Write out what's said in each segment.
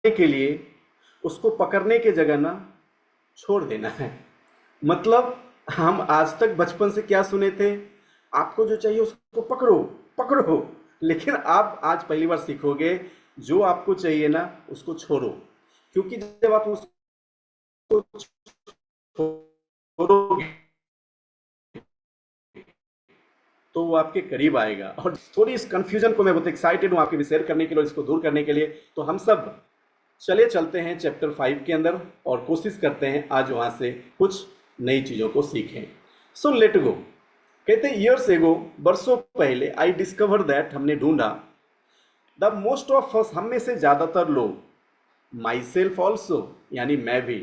के लिए उसको पकड़ने की जगह ना छोड़ देना है। मतलब हम आज तक बचपन से क्या सुने थे, आपको जो चाहिए उसको पकड़ो पकड़ो, लेकिन आप आज पहली बार सीखोगे जो आपको चाहिए ना उसको छोड़ो, क्योंकि जब आप उसको छोड़ोगे तो वो आपके करीब आएगा। और थोड़ी इस कंफ्यूजन को मैं बहुत एक्साइटेड हूँ आपके भी शेयर करने के लिए और इसको दूर करने के लिए। तो हम सब चले चलते हैं चैप्टर 5 के अंदर और कोशिश करते हैं आज वहां से कुछ नई चीजों को सीखें। So let go. कहते हैं ईयर्स एगो, वर्षों पहले, आई डिस्कवर दैट, हमने ढूंढा, द मोस्ट ऑफ अस, हम में से ज्यादातर लोग, माई सेल्फ ऑल्सो, यानी मैं भी,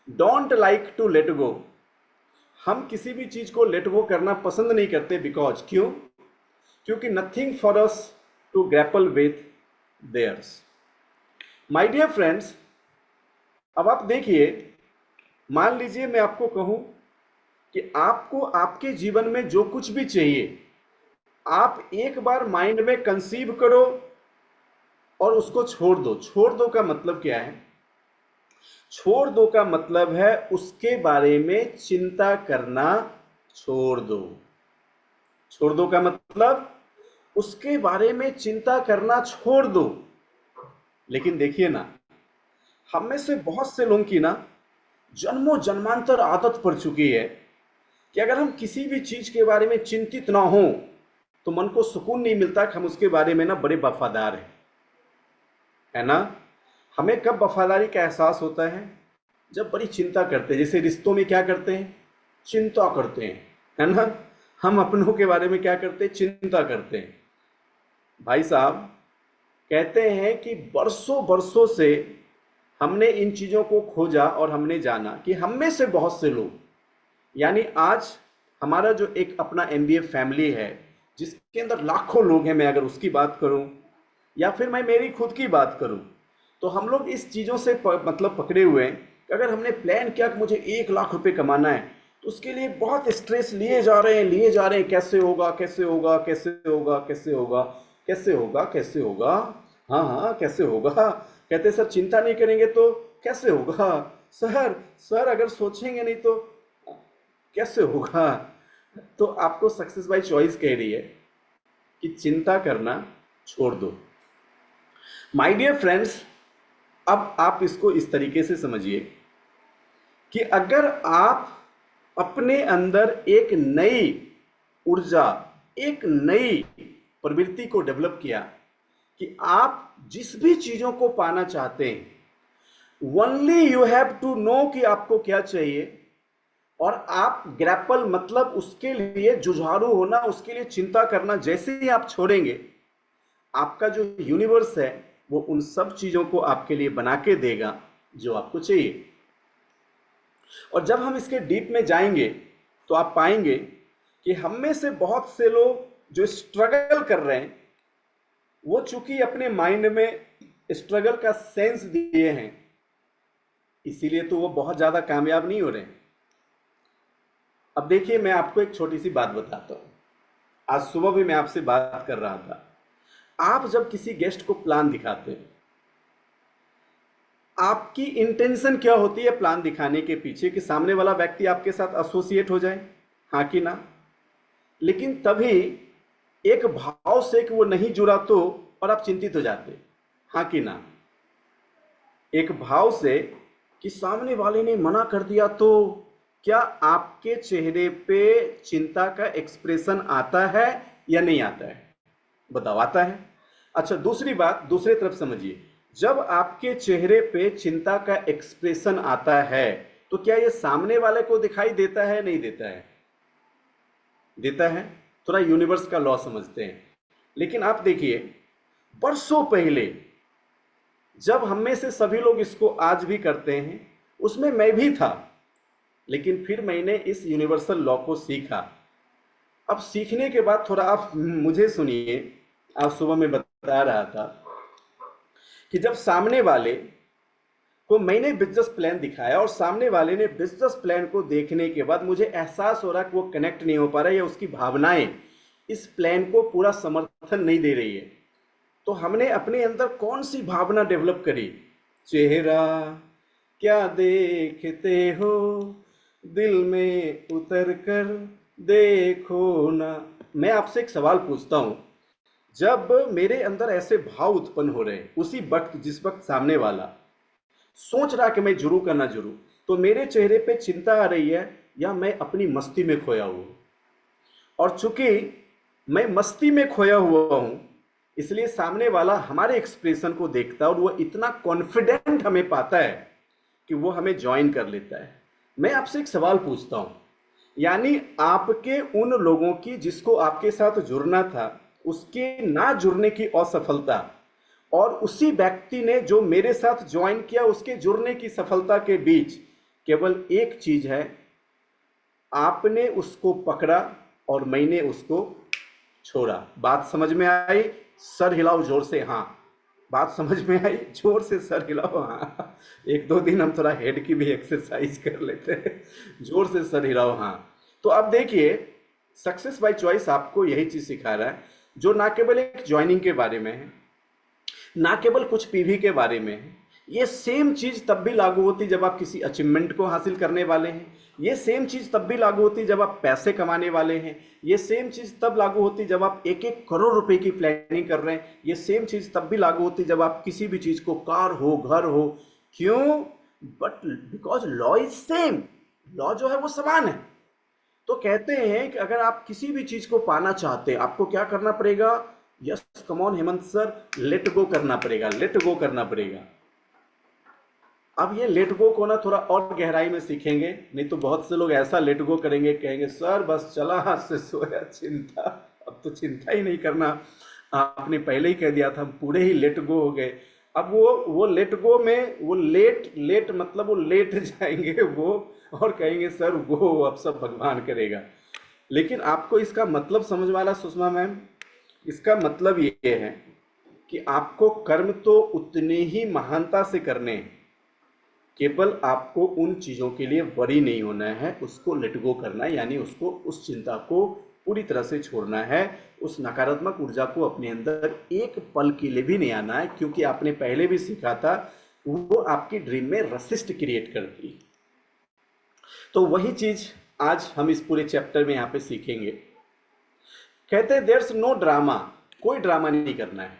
don't like to let go, हम किसी भी चीज को लेट गो करना पसंद नहीं करते। बिकॉज, क्यों? क्योंकि nothing for us to grapple with theirs. My dear friends, अब आप देखिए, मान लीजिए मैं आपको कहूं कि आपको आपके जीवन में जो कुछ भी चाहिए आप एक बार माइंड में कंसीव करो और उसको छोड़ दो। छोड़ दो का मतलब क्या है? छोड़ दो का मतलब है उसके बारे में चिंता करना छोड़ दो। छोड़ दो का मतलब उसके बारे में चिंता करना छोड़ दो। लेकिन देखिए ना, हम में से बहुत से लोगों की ना जन्मों जन्मांतर आदत पड़ चुकी है कि अगर हम किसी भी चीज के बारे में चिंतित ना हो तो मन को सुकून नहीं मिलता कि हम उसके बारे में ना बड़े वफादार हैं, है ना? हमें कब वफादारी का एहसास होता है? जब बड़ी चिंता करते हैं। जैसे रिश्तों में क्या करते हैं? चिंता करते हैं, है ना? हम अपनों के बारे में क्या करते हैं? चिंता करते हैं। भाई साहब, कहते हैं कि बरसों बरसों से हमने इन चीजों को खोजा और हमने जाना कि हम में से बहुत से लोग, यानी आज हमारा जो एक अपना एमबीए फैमिली है जिसके अंदर लाखों लोग हैं, मैं अगर उसकी बात करूं या फिर मैं मेरी खुद की बात करूं, तो हम लोग इस चीज़ों से मतलब पकड़े हुए हैं कि अगर हमने प्लान किया कि मुझे 1 लाख रुपए कमाना है तो उसके लिए बहुत स्ट्रेस लिए जा रहे हैं, लिए जा रहे हैं। कैसे होगा, कैसे होगा, कैसे होगा, कैसे होगा, कैसे होगा, कैसे होगा, हाँ हाँ कैसे होगा। कहते सर चिंता नहीं करेंगे तो कैसे होगा? सर, सर अगर सोचेंगे नहीं तो कैसे होगा? तो आपको सक्सेस बाय चॉइस कह रही है कि चिंता करना छोड़ दो। माय डियर फ्रेंड्स, अब आप इसको इस तरीके से समझिए कि अगर आप अपने अंदर एक नई ऊर्जा, एक नई प्रवृत्ति को डेवलप किया कि आप जिस भी चीजों को पाना चाहते हैं, only you have to know कि आपको क्या चाहिए, और आप ग्रैपल मतलब उसके लिए जुझारू होना, उसके लिए चिंता करना जैसे ही आप छोड़ेंगे, आपका जो यूनिवर्स है वो उन सब चीजों को आपके लिए बना के देगा जो आपको चाहिए। और जब हम इसके डीप में जाएंगे तो आप पाएंगे कि हम में से बहुत से लोग जो स्ट्रगल कर रहे हैं वो चूंकि अपने माइंड में स्ट्रगल का सेंस दिए हैं, इसीलिए तो वो बहुत ज्यादा कामयाब नहीं हो रहे हैं। अब देखिए, मैं आपको एक छोटी सी बात बताता हूं। आज सुबह भी मैं आपसे बात कर रहा था। आप जब किसी गेस्ट को प्लान दिखाते हैं, आपकी इंटेंशन क्या होती है प्लान दिखाने के पीछे? कि सामने वाला व्यक्ति आपके साथ एसोसिएट हो जाए, हाँ कि ना? लेकिन तभी एक भाव से कि वो नहीं जुड़ा तो, और आप चिंतित हो जाते, हाँ कि ना? एक भाव से कि सामने वाले ने मना कर दिया तो, क्या आपके चेहरे पे चिंता का एक्सप्रेशन आता है या नहीं आता है? बताओ, आता है? अच्छा, दूसरी बात, दूसरी तरफ समझिए। जब आपके चेहरे पे चिंता का एक्सप्रेशन आता है तो क्या ये सामने वाले को दिखाई देता है, नहीं देता है? देता है। थोड़ा यूनिवर्स का लॉ समझते हैं। लेकिन आप देखिए, वर्षों पहले जब हम में से सभी लोग इसको आज भी करते हैं, उसमें मैं भी था, लेकिन फिर मैंने इस यूनिवर्सल लॉ को सीखा। अब सीखने के बाद थोड़ा आप मुझे सुनिए। आज सुबह मैं बता रहा था कि जब सामने वाले को मैंने बिजनेस प्लान दिखाया और सामने वाले ने बिजनेस प्लान को देखने के बाद मुझे एहसास हो रहा कि वो कनेक्ट नहीं हो पा रहा है या उसकी भावनाएं इस प्लान को पूरा समर्थन नहीं दे रही है, तो हमने अपने अंदर कौन सी भावना डेवलप करी? चेहरा क्या देखते हो, दिल में उतर कर देखो ना। मैं आपसे एक सवाल पूछता हूं, जब मेरे अंदर ऐसे भाव उत्पन्न हो रहे हैं उसी वक्त जिस वक्त सामने वाला सोच रहा कि मैं जुड़ू का ना जुड़ू, तो मेरे चेहरे पे चिंता आ रही है या मैं अपनी मस्ती में खोया हुआ हूं? और चूंकि मैं मस्ती में खोया हुआ हूं, इसलिए सामने वाला हमारे एक्सप्रेशन को देखता है और वो इतना कॉन्फिडेंट हमें पाता है कि वो हमें ज्वाइन कर लेता है। मैं आपसे एक सवाल पूछता हूं, यानी आपके उन लोगों की जिसको आपके साथ जुड़ना था, उसके ना जुड़ने की असफलता और उसी व्यक्ति ने जो मेरे साथ ज्वाइन किया उसके जुड़ने की सफलता के बीच केवल एक चीज है, आपने उसको पकड़ा और मैंने उसको छोड़ा। बात समझ में आई? सर हिलाओ जोर से हाँ। बात समझ में आई? जोर से सर हिलाओ हाँ। एक दो दिन हम थोड़ा हेड की भी एक्सरसाइज कर लेते हैं। जोर से सर हिलाओ हाँ। तो अब देखिए, सक्सेस बाय चॉइस आपको यही चीज सिखा रहा है, जो ना केवल एक ज्वाइनिंग के बारे में है, ना केवल कुछ पीवी के बारे में है। ये सेम चीज तब भी लागू होती जब आप किसी अचीवमेंट को हासिल करने वाले हैं। ये सेम चीज तब भी लागू होती जब आप पैसे कमाने वाले हैं। ये सेम चीज तब लागू होती जब आप एक एक करोड़ रुपए की प्लानिंग कर रहे हैं। ये सेम चीज तब भी लागू होती जब आप किसी भी चीज को, कार हो, घर हो। क्यों? But because law is same. Law जो है वो समान है। तो कहते हैं कि अगर आप किसी भी चीज को पाना चाहते हैं, आपको क्या करना पड़ेगा? Yes, come on Hemant sir, let go करना पड़ेगा, लेट गो करना पड़ेगा। अब ये लेट गो को ना थोड़ा और गहराई में सीखेंगे, नहीं तो बहुत से लोग ऐसा लेट गो करेंगे, कहेंगे सर बस चला हाथ से सोया चिंता, अब तो चिंता ही नहीं करना, आपने पहले ही कह दिया था, हम पूरे ही लेट गो हो गए। अब वो लेट गो में वो लेट लेट मतलब वो लेट जाएंगे वो, और कहेंगे सर वो अब सब भगवान करेगा। लेकिन आपको इसका मतलब समझ वाला सुषमा मैम, इसका मतलब ये है कि आपको कर्म तो उतने ही महानता से करने हैं, केवल आपको उन चीजों के लिए वरी नहीं होना है, उसको लेट गो करना है, यानी उसको, उस चिंता को पूरी तरह से छोड़ना है। उस नकारात्मक ऊर्जा को अपने अंदर एक पल के लिए भी नहीं आना है, क्योंकि आपने पहले भी सीखा था वो आपकी ड्रीम में रसिस्ट क्रिएट करती है। तो वही चीज आज हम इस पूरे चैप्टर में यहां पे सीखेंगे। कहते हैं देयर्स नो ड्रामा, कोई ड्रामा नहीं करना है।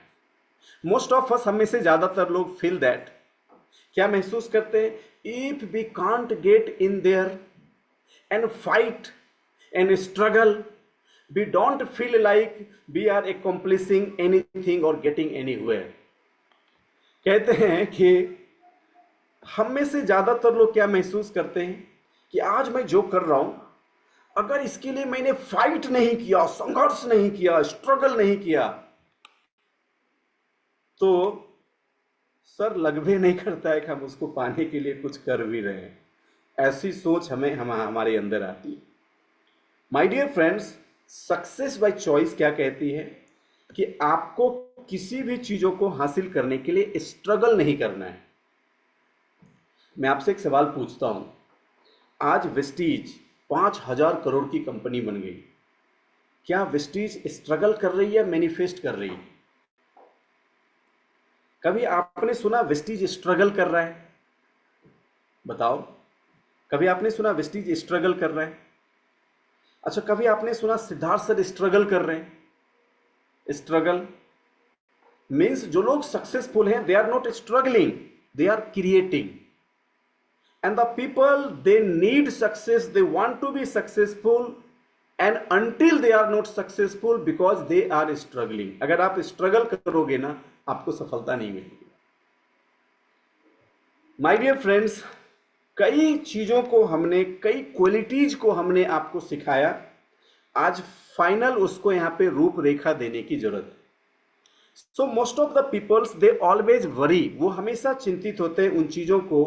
मोस्ट ऑफ अस, हम में से ज्यादातर लोग फील दैट, क्या महसूस करते हैं? If we can't get in there and fight and struggle, we don't feel like we are accomplishing anything और गेटिंग एनीवेयर। कहते हैं कि हम में से ज्यादातर लोग क्या महसूस करते हैं कि आज मैं जो कर रहा हूं, अगर इसके लिए मैंने फाइट नहीं किया, संघर्ष नहीं किया, स्ट्रगल नहीं किया, तो सर लग भी नहीं करता है कि हम उसको पाने के लिए कुछ कर भी रहे हैं। ऐसी सोच हमारे अंदर आती है। My dear friends, success by choice क्या कहती है कि आपको किसी भी चीजों को हासिल करने के लिए स्ट्रगल नहीं करना है। मैं आपसे एक सवाल पूछता हूं, आज वेस्टीज 5,000 करोड़ की कंपनी बन गई, क्या वेस्टीज स्ट्रगल कर रही है, मैनिफेस्ट कर रही है? कभी आपने सुना वेस्टीज स्ट्रगल कर रहा है? बताओ, कभी आपने सुना वेस्टीज स्ट्रगल कर रहा है? अच्छा, कभी आपने सुना सिद्धार्थ सर स्ट्रगल कर रहे हैं? स्ट्रगल मीन्स जो लोग सक्सेसफुल हैं, they are not struggling, they are creating. And the people, they need success, they want to be successful, and until they are not successful because they are struggling. अगर आप struggle करोगे ना, आपको सफलता नहीं मिलेगी। माय डियर फ्रेंड्स, कई चीजों को हमने, कई क्वालिटीज को हमने आपको सिखाया, आज फाइनल उसको यहां पे रूपरेखा देने की जरूरत है। So most of the peoples, they always worry, वो हमेशा चिंतित होते हैं उन चीजों को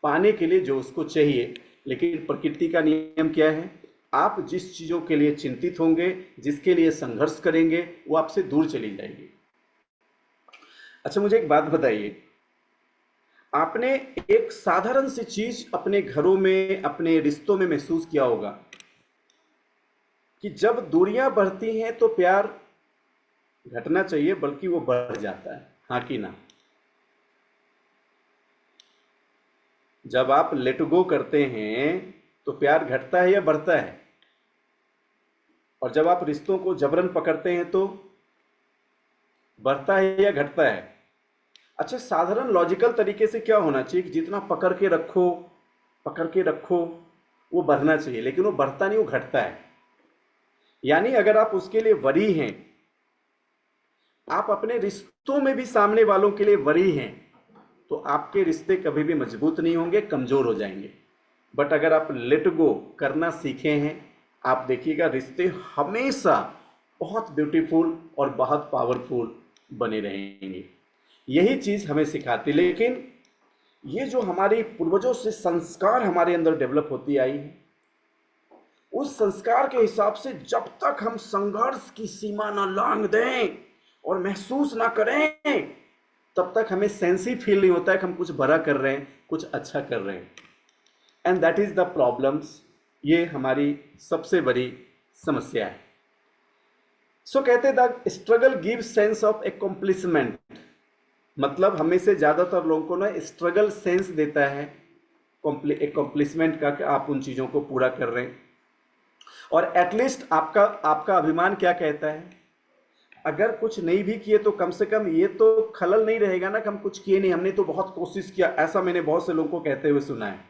पाने के लिए जो उसको चाहिए। लेकिन प्रकृति का नियम क्या है? आप जिस चीजों के लिए चिंतित होंगे, जिसके लिए संघर्ष करेंगे, वो आपसे दूर चली जाएगी। अच्छा, मुझे एक बात बताइए, आपने एक साधारण सी चीज अपने घरों में, अपने रिश्तों में महसूस किया होगा कि जब दूरियां बढ़ती हैं तो प्यार घटना चाहिए, बल्कि वो बढ़ जाता है, हाँ कि ना? जब आप लेट गो करते हैं तो प्यार घटता है या बढ़ता है? और जब आप रिश्तों को जबरन पकड़ते हैं तो बढ़ता है या घटता है? अच्छा, साधारण लॉजिकल तरीके से क्या होना चाहिए कि जितना पकड़ के रखो वो बढ़ना चाहिए, लेकिन वो बढ़ता नहीं, वो घटता है। यानी अगर आप उसके लिए वरी हैं, आप अपने रिश्तों में भी सामने वालों के लिए वरी हैं, तो आपके रिश्ते कभी भी मजबूत नहीं होंगे, कमजोर हो जाएंगे। बट अगर आप लेट गो करना सीखे हैं, आप देखिएगा रिश्ते हमेशा बहुत ब्यूटीफुल और बहुत पावरफुल बने रहेंगे। यही चीज हमें सिखाती। लेकिन ये जो हमारी पूर्वजों से संस्कार हमारे अंदर डेवलप होती आई है, उस संस्कार के हिसाब से जब तक हम संघर्ष की सीमा ना लांघ दें और महसूस ना करें, तब तक हमें सेंस ही फील नहीं होता है कि हम कुछ बड़ा कर रहे हैं, कुछ अच्छा कर रहे हैं। And that is the problems. ये हमारी सबसे बड़ी समस्या है। सो कहते the struggle give sense of accomplishment. मतलब हमें से ज्यादातर लोगों को ना स्ट्रगल सेंस देता है एकम्प्लिशमेंट का, कि आप उन चीजों को पूरा कर रहे हैं। और एटलीस्ट आपका अभिमान क्या कहता है? अगर कुछ नहीं भी किए तो कम से कम ये तो खलल नहीं रहेगा ना कि हम कुछ किए नहीं, हमने तो बहुत कोशिश किया। ऐसा मैंने बहुत से लोगों को कहते हुए सुना है।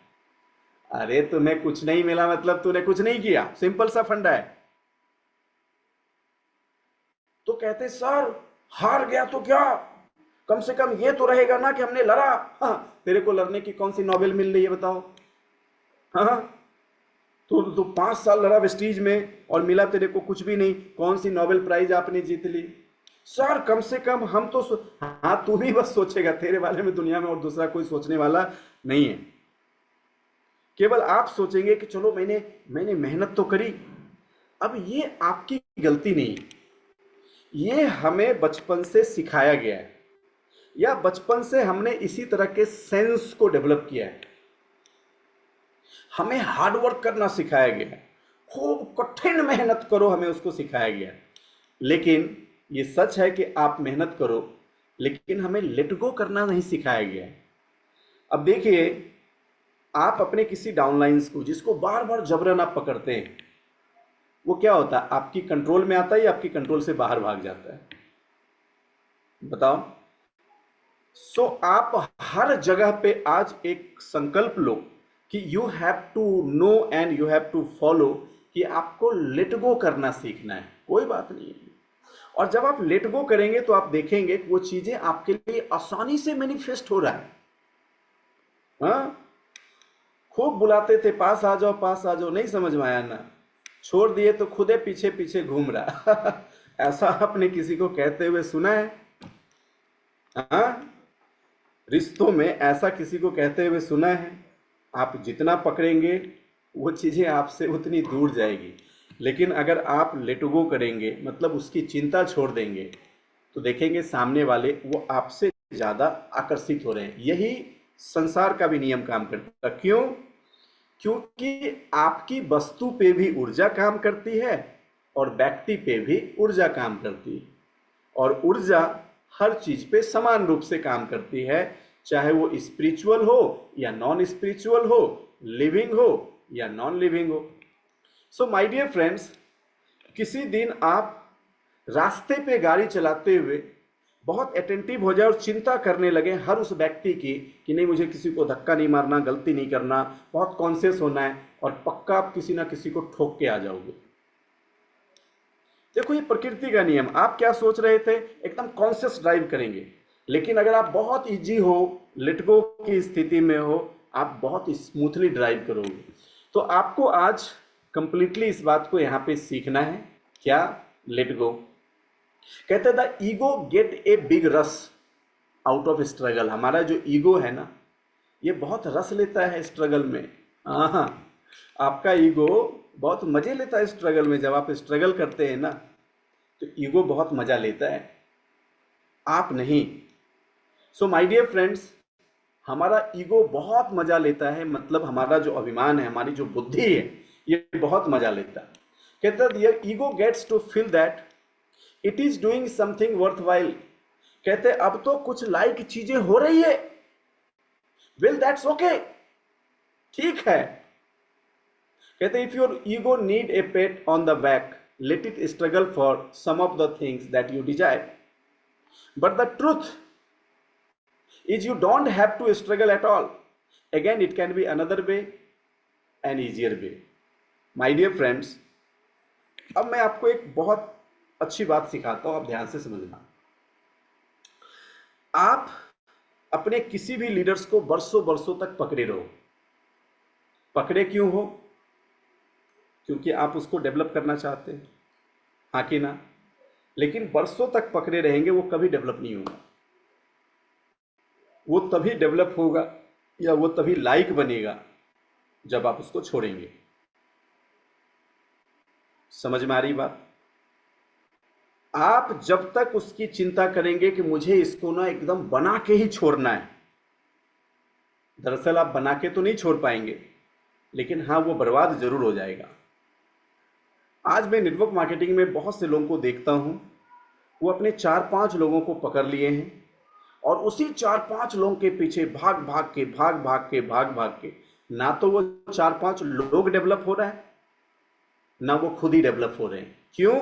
अरे तुम्हें कुछ नहीं मिला मतलब तूने कुछ नहीं किया, सिंपल सा फंडा है। तो कहते सर हार गया तो क्या, कम से कम ये तो रहेगा ना कि हमने लड़ा। हाँ, तेरे को लड़ने की कौन सी नॉबेल मिल रही है बताओ? हाँ, तो 5 साल लड़ा वेस्टीज में और मिला तेरे को कुछ भी नहीं। कौन सी नोबेल प्राइज आपने जीत ली? सर कम से कम हम तो हाँ, तू भी बस सोचेगा, तेरे बारे में दुनिया में और दूसरा कोई सोचने वाला नहीं है। केवल आप सोचेंगे कि चलो मैंने मेहनत तो करी। अब ये आपकी गलती नहीं, ये हमें बचपन से सिखाया गया है, या बचपन से हमने इसी तरह के सेंस को डेवलप किया है। हमें हार्डवर्क करना सिखाया गया है, खूब कठिन मेहनत करो, हमें उसको सिखाया गया है। लेकिन ये सच है कि आप मेहनत करो, लेकिन हमें लेट गो करना नहीं सिखाया गया है। अब देखिए, आप अपने किसी डाउनलाइंस को जिसको बार बार जबरन आप पकड़ते हैं, वो क्या होता है? आपकी कंट्रोल में आता है या आपकी कंट्रोल से बाहर भाग जाता है? बताओ। सो आप हर जगह पे आज एक संकल्प लो कि you have to know and you have to follow, कि आपको लेट गो करना सीखना है। कोई बात नहीं है। और जब आप लेट गो करेंगे तो आप देखेंगे कि वो चीजें आपके लिए आसानी से मैनिफेस्ट हो रहा है। हाँ, खूब बुलाते थे पास आ जाओ पास आ जाओ, नहीं समझ में आया ना, छोड़ दिए तो खुदे पीछे पीछे घूम रहा। ऐसा आपने किसी को कहते हुए सुना है? हाँ, रिश्तों में ऐसा किसी को कहते हुए सुना है? आप जितना पकड़ेंगे वो चीजें आपसे उतनी दूर जाएगी। लेकिन अगर आप लेट गो करेंगे, मतलब उसकी चिंता छोड़ देंगे, तो देखेंगे सामने वाले वो आपसे ज्यादा आकर्षित हो रहे हैं। यही संसार का भी नियम काम करता है। क्यों? क्योंकि आपकी वस्तु पे भी ऊर्जा काम करती है और व्यक्ति पे भी ऊर्जा काम करती है। और ऊर्जा हर चीज पे समान रूप से काम करती है, चाहे वो स्पिरिचुअल हो या नॉन स्पिरिचुअल हो, लिविंग हो या नॉन लिविंग हो। सो माय डियर फ्रेंड्स, किसी दिन आप रास्ते पे गाड़ी चलाते हुए बहुत अटेंटिव हो जाए और चिंता करने लगे हर उस व्यक्ति की कि नहीं मुझे किसी को धक्का नहीं मारना, गलती नहीं करना, बहुत कॉन्शियस होना है, और पक्का आप किसी ना किसी को ठोक के आ जाओगे। देखो ये प्रकृति का नियम। आप क्या सोच रहे थे? एकदम कॉन्शियस ड्राइव करेंगे। लेकिन अगर आप बहुत इजी हो, लेट गो की स्थिति में हो, आप बहुत स्मूथली ड्राइव करोगे। तो आपको आज कंप्लीटली इस बात को यहां पे सीखना है। क्या? Let go. कहते the ego get a big rush out of struggle. हमारा जो ईगो है ना, ये बहुत रस लेता है स्ट्रगल में। हाँ, आपका ईगो बहुत मजे लेता है स्ट्रगल में। जब आप स्ट्रगल करते हैं ना, तो ईगो बहुत मजा लेता है, आप नहीं। सो माय डियर फ्रेंड्स, हमारा ईगो बहुत मजा लेता है, मतलब हमारा जो अभिमान है, हमारी जो बुद्धि है, ये बहुत मजा लेता है। कहता है ego gets to feel that it is doing something worthwhile. कहते अब तो कुछ लाइक चीजें हो रही है, वेल दैट्स ओके। ठीक है, कहते if your ego need a pat on the back, let it struggle for some of the things that you desire, but the truth is you don't have to struggle at all. Again, it can be another way, an easier way. My dear friends, अब मैं आपको एक बहुत अच्छी बात सिखाता हूं, आप ध्यान से समझना। आप अपने किसी भी लीडर्स को बरसों बरसों तक पकड़े रहो। पकड़े क्यों हो? क्योंकि आप उसको डेवलप करना चाहते हैं, हाँ कि ना? लेकिन बरसों तक पकड़े रहेंगे, वो कभी डेवलप नहीं होगा। वो तभी डेवलप होगा या वो तभी लाइक बनेगा जब आप उसको छोड़ेंगे। समझ में आ रही बात? आप जब तक उसकी चिंता करेंगे कि मुझे इसको ना एकदम बना के ही छोड़ना है, दरअसल आप बना के तो नहीं छोड़ पाएंगे, लेकिन हाँ, वो बर्बाद जरूर हो जाएगा। आज मैं नेटवर्क मार्केटिंग में बहुत से लोगों को देखता हूं, वो अपने 4-5 लोगों को पकड़ लिए हैं और उसी 4-5 लोगों के पीछे भाग भाग के ना तो वो 4-5 लोग डेवलप हो रहा है, ना वो खुद ही डेवलप हो रहे हैं। क्यों?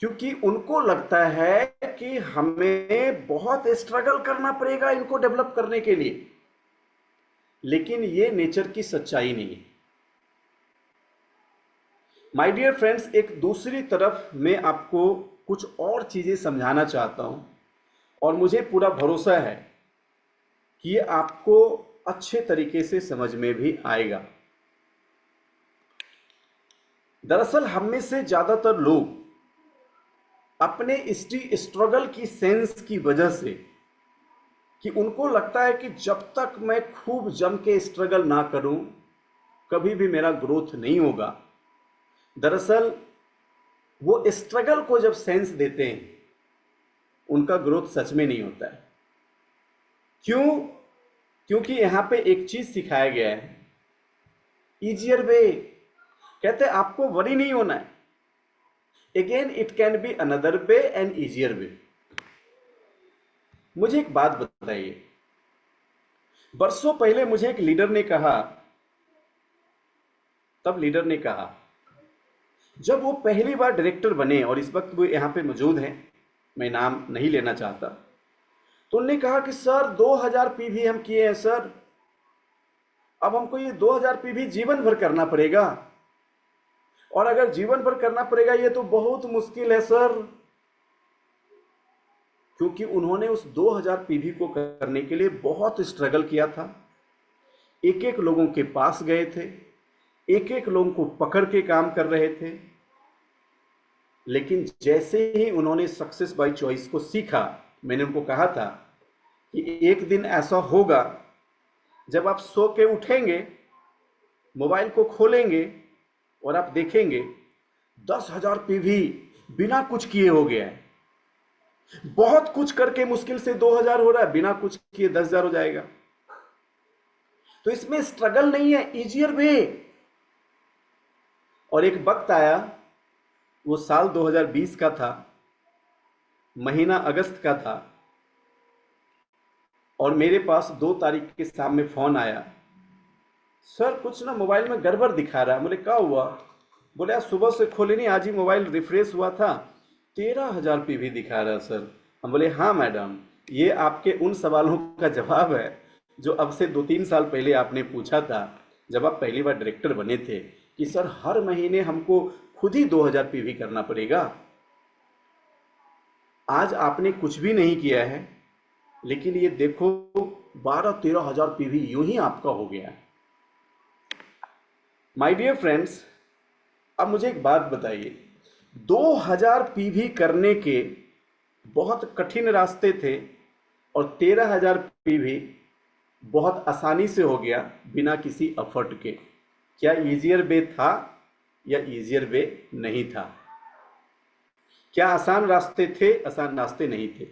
क्योंकि उनको लगता है कि हमें बहुत स्ट्रगल करना पड़ेगा इनको डेवलप करने के लिए, लेकिन ये नेचर की सच्चाई नहीं है। माय डियर फ्रेंड्स, एक दूसरी तरफ मैं आपको कुछ और चीजें समझाना चाहता हूं और मुझे पूरा भरोसा है कि ये आपको अच्छे तरीके से समझ में भी आएगा। दरअसल हम में से ज्यादातर लोग अपने स्ट्रगल की सेंस की वजह से, कि उनको लगता है कि जब तक मैं खूब जम के स्ट्रगल ना करूं, कभी भी मेरा ग्रोथ नहीं होगा। दरअसल वो स्ट्रगल को जब सेंस देते हैं, उनका ग्रोथ सच में नहीं होता है। क्यों? क्योंकि यहां पे एक चीज सिखाया गया है, इजियर वे। कहते हैं आपको वरी नहीं होना है। Again it can be another way and easier way. मुझे एक बात बताइए, बरसों पहले मुझे एक लीडर ने कहा, तब लीडर ने कहा, जब वो पहली बार डायरेक्टर बने और इस वक्त वो यहां पे मौजूद हैं, मैं नाम नहीं लेना चाहता, तो उन्होंने कहा कि सर 2000 पीवी हम किए हैं सर, अब हमको ये 2000 पीवी जीवन भर करना पड़ेगा, और अगर जीवन भर करना पड़ेगा ये तो बहुत मुश्किल है सर। क्योंकि उन्होंने उस 2000 पीवी को करने के लिए बहुत स्ट्रगल किया था। एक एक लोगों के पास गए थे, एक एक लोगों को पकड़ के काम कर रहे थे, लेकिन जैसे ही उन्होंने सक्सेस बाय चॉइस को सीखा, मैंने उनको कहा था कि एक दिन ऐसा होगा जब आप सो के उठेंगे, मोबाइल को खोलेंगे और आप देखेंगे 10,000 पीवी बिना कुछ किए हो गया है। बहुत कुछ करके मुश्किल से 2000 हो रहा है, बिना कुछ किए 10,000 हो जाएगा। तो इसमें स्ट्रगल नहीं है, इजियर वे। और एक वक्त आया, वो साल 2020 का था, महीना अगस्त का था, और मेरे पास 2 तारीख के सामने फोन आया, सर कुछ ना मोबाइल में गड़बड़ दिखा रहा है। बोले क्या हुआ? बोले आज सुबह से खोले नहीं, आज ही मोबाइल रिफ्रेश हुआ था, 13,000 पीवी दिखा रहा है सर। हम बोले हाँ मैडम, ये आपके उन सवालों का जवाब है जो अब से 2-3 साल पहले आपने पूछा था, जब आप पहली बार डायरेक्टर बने थे, कि सर हर महीने हमको खुद ही 2000 पीवी करना पड़ेगा। आज आपने कुछ भी नहीं किया है, लेकिन ये देखो 12-13 हजार पीवी यूं ही आपका हो गया है। माय डियर फ्रेंड्स, अब मुझे एक बात बताइए, 2000 पीवी करने के बहुत कठिन रास्ते थे और 13,000 पीवी बहुत आसानी से हो गया बिना किसी एफर्ट के। क्या इजियर वे था या इजियर वे नहीं था? क्या आसान रास्ते थे? आसान रास्ते नहीं थे।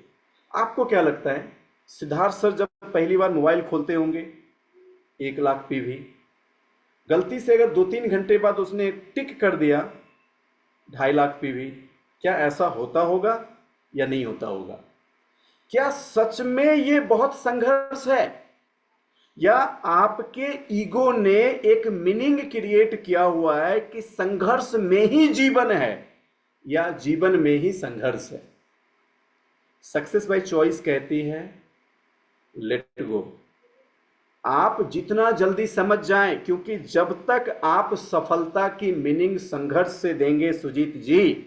आपको क्या लगता है, सिद्धार्थ सर जब पहली बार मोबाइल खोलते होंगे 1 लाख पीवी, गलती से अगर 2-3 घंटे बाद उसने टिक कर दिया 2.5 लाख पीवी, क्या ऐसा होता होगा या नहीं होता होगा? क्या सच में ये बहुत संघर्ष है? या आपके ईगो ने एक मीनिंग क्रिएट किया हुआ है कि संघर्ष में ही जीवन है या जीवन में ही संघर्ष है। सक्सेस बाय चॉइस कहती है लेट गो। आप जितना जल्दी समझ जाएं, क्योंकि जब तक आप सफलता की मीनिंग संघर्ष से देंगे सुजीत जी,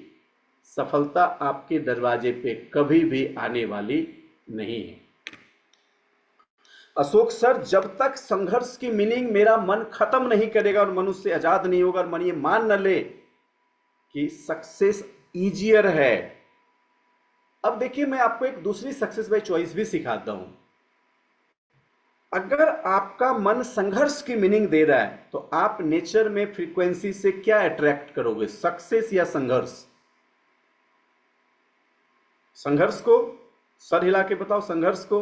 सफलता आपके दरवाजे पे कभी भी आने वाली नहीं है। अशोक सर, जब तक संघर्ष की मीनिंग मेरा मन खत्म नहीं करेगा और मनुष्य आजाद नहीं होगा और मन ये मान न ले कि सक्सेस इजियर है। अब देखिए, मैं आपको एक दूसरी सक्सेस बाय चॉइस भी सिखाता हूं। अगर आपका मन संघर्ष की मीनिंग दे रहा है तो आप नेचर में फ्रीक्वेंसी से क्या अट्रैक्ट करोगे, सक्सेस या संघर्ष? संघर्ष को। सर हिला के बताओ, संघर्ष को।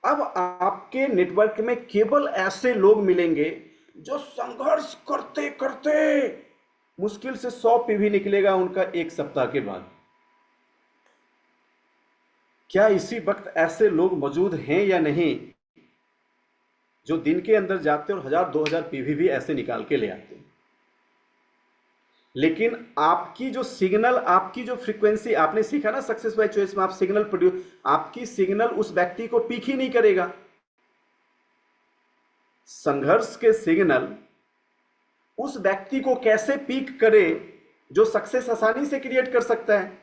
अब आपके नेटवर्क में केवल ऐसे लोग मिलेंगे जो संघर्ष करते करते मुश्किल से 100 पीवी निकलेगा उनका 1 सप्ताह के बाद। क्या इसी वक्त ऐसे लोग मौजूद हैं या नहीं जो दिन के अंदर जाते और 1000-2000 पीवी भी ऐसे निकाल के ले आते? लेकिन आपकी जो सिग्नल, आपकी जो फ्रीक्वेंसी, आपने सीखा ना सक्सेस बाय चॉइस में, आप सिग्नल प्रोड्यूस, आपकी सिग्नल उस व्यक्ति को पीक ही नहीं करेगा। संघर्ष के सिग्नल उस व्यक्ति को कैसे पीक करे जो सक्सेस आसानी से क्रिएट कर सकता है?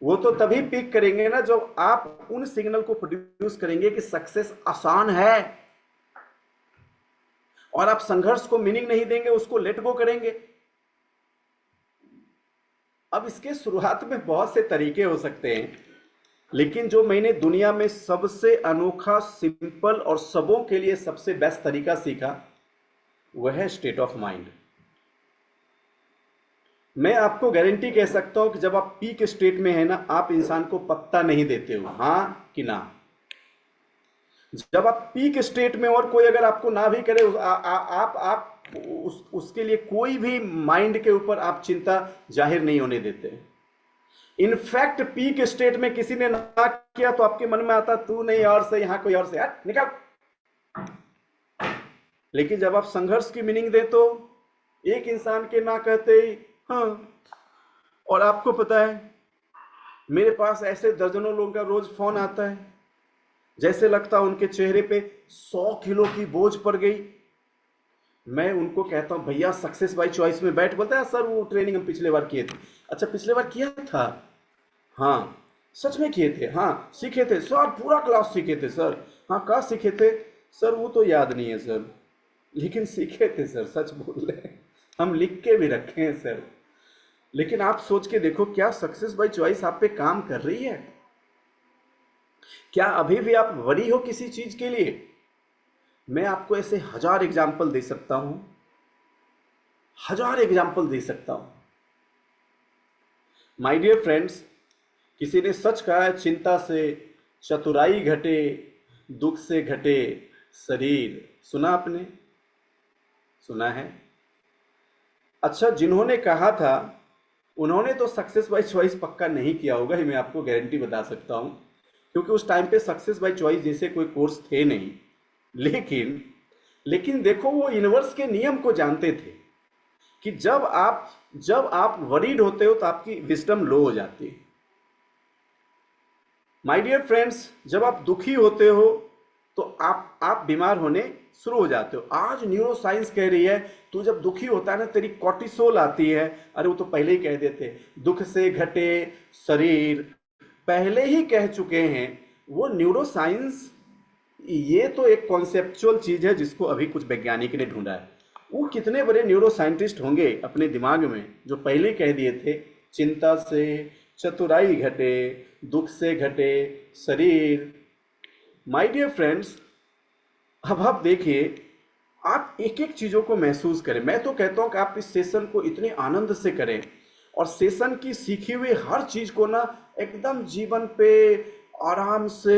वो तो तभी पीक करेंगे ना जब आप उन सिग्नल को प्रोड्यूस करेंगे कि सक्सेस आसान है, और आप संघर्ष को मीनिंग नहीं देंगे, उसको लेट गो करेंगे। अब इसके शुरुआत में बहुत से तरीके हो सकते हैं, लेकिन जो मैंने दुनिया में सबसे अनोखा, सिंपल और सबों के लिए सबसे बेस्ट तरीका सीखा वह है स्टेट ऑफ माइंड। मैं आपको गारंटी कह सकता हूं कि जब आप पीक स्टेट में है ना, आप इंसान को पत्ता नहीं देते हो, हां कि ना? जब आप पीक स्टेट में और कोई अगर आपको ना भी करे, आप उसके लिए कोई भी माइंड के ऊपर आप चिंता जाहिर नहीं होने देते। इनफैक्ट पीक स्टेट में किसी ने ना किया तो आपके मन में आता तू नहीं और से, यहां कोई और से, यार निकल। लेकिन जब आप संघर्ष की मीनिंग दे तो एक इंसान के ना कहते ही हाँ। और आपको पता है, मेरे पास ऐसे दर्जनों लोगों का रोज फोन आता है, जैसे लगता उनके चेहरे पे 100 किलो की बोझ पड़ गई। मैं उनको कहता हूं भैया सक्सेस बाय चॉइस में बैठ। बोलता है सर वो ट्रेनिंग हम पिछले बार किए थे। अच्छा पिछले बार किया था? हाँ। सच में किए थे? हाँ। सीखे थे सर? पूरा क्लास सीखे थे सर। हाँ। कहाँ सीखे थे सर? वो तो याद नहीं है सर, लेकिन सीखे थे सर। सच बोल रहे हैं, हम लिख के भी रखे हैं सर। लेकिन आप सोच के देखो, क्या सक्सेस बाय चॉइस आप पे काम कर रही है? क्या अभी भी आप वरी हो किसी चीज के लिए? मैं आपको ऐसे 1000 एग्जाम्पल दे सकता हूं, 1000 एग्जाम्पल दे सकता हूं। माय डियर फ्रेंड्स, किसी ने सच कहा है, चिंता से चतुराई घटे, दुख से घटे शरीर। सुना आपने? सुना है? अच्छा, जिन्होंने कहा था उन्होंने तो सक्सेस बाय चॉइस पक्का नहीं किया होगा, ये मैं आपको गारंटी बता सकता हूं, क्योंकि उस टाइम पे सक्सेस बाय चॉइस जैसे कोई कोर्स थे नहीं। लेकिन देखो, वो यूनिवर्स के नियम को जानते थे कि जब आप वरीड होते हो तो आपकी विजडम लो हो जाती है। माय डियर फ्रेंड्स, जब आप दुखी होते हो तो आप बीमार होने शुरू हो जाते हो। आज न्यूरो साइंस कह रही है तू जब दुखी होता है ना, तेरी कॉर्टिसोल आती है। अरे वो तो पहले ही कह देते, दुख से घटे शरीर, पहले ही कह चुके हैं वो न्यूरो साइंस। ये तो एक कॉन्सेप्चुअल चीज है जिसको अभी कुछ वैज्ञानिक ने ढूंढा है। वो कितने बड़े न्यूरो साइंटिस्ट होंगे अपने दिमाग में जो पहले कह दिए थे चिंता से चतुराई घटे, दुख से घटे शरीर। माय डियर फ्रेंड्स, अब आप देखिए, आप एक एक चीजों को महसूस करें। मैं तो कहता हूं कि आप इस सेशन को इतने आनंद से करें और सेशन की सीखी हुई हर चीज को ना एकदम जीवन पे आराम से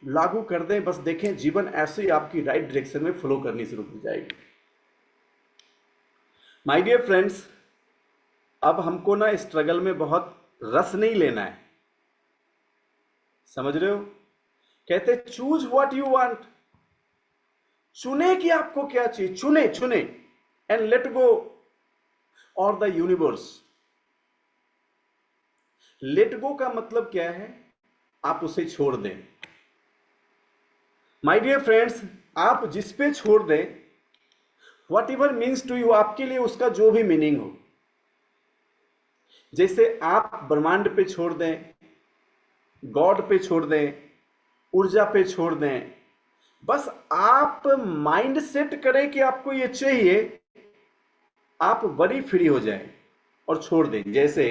लागू कर दें। बस देखें, जीवन ऐसे ही आपकी राइट डायरेक्शन में फ्लो करनी शुरू हो जाएगी। माय डियर फ्रेंड्स, अब हमको ना स्ट्रगल में बहुत रस नहीं लेना है, समझ रहे हो? कहते चूज व्हाट यू वांट। चुने कि आपको क्या चाहिए, चुने चुने, एंड लेट गो और द यूनिवर्स। लेट गो का मतलब क्या है, आप उसे छोड़ दें। माय डियर फ्रेंड्स, आप जिस पे छोड़ दें, whatever means to you, आपके लिए उसका जो भी मीनिंग हो। जैसे आप ब्रह्मांड पे छोड़ दें, गॉड पे छोड़ दें, ऊर्जा पे छोड़ दें, बस आप माइंड सेट करें कि आपको ये चाहिए, आप वरी फ्री हो जाएं और छोड़ दें। जैसे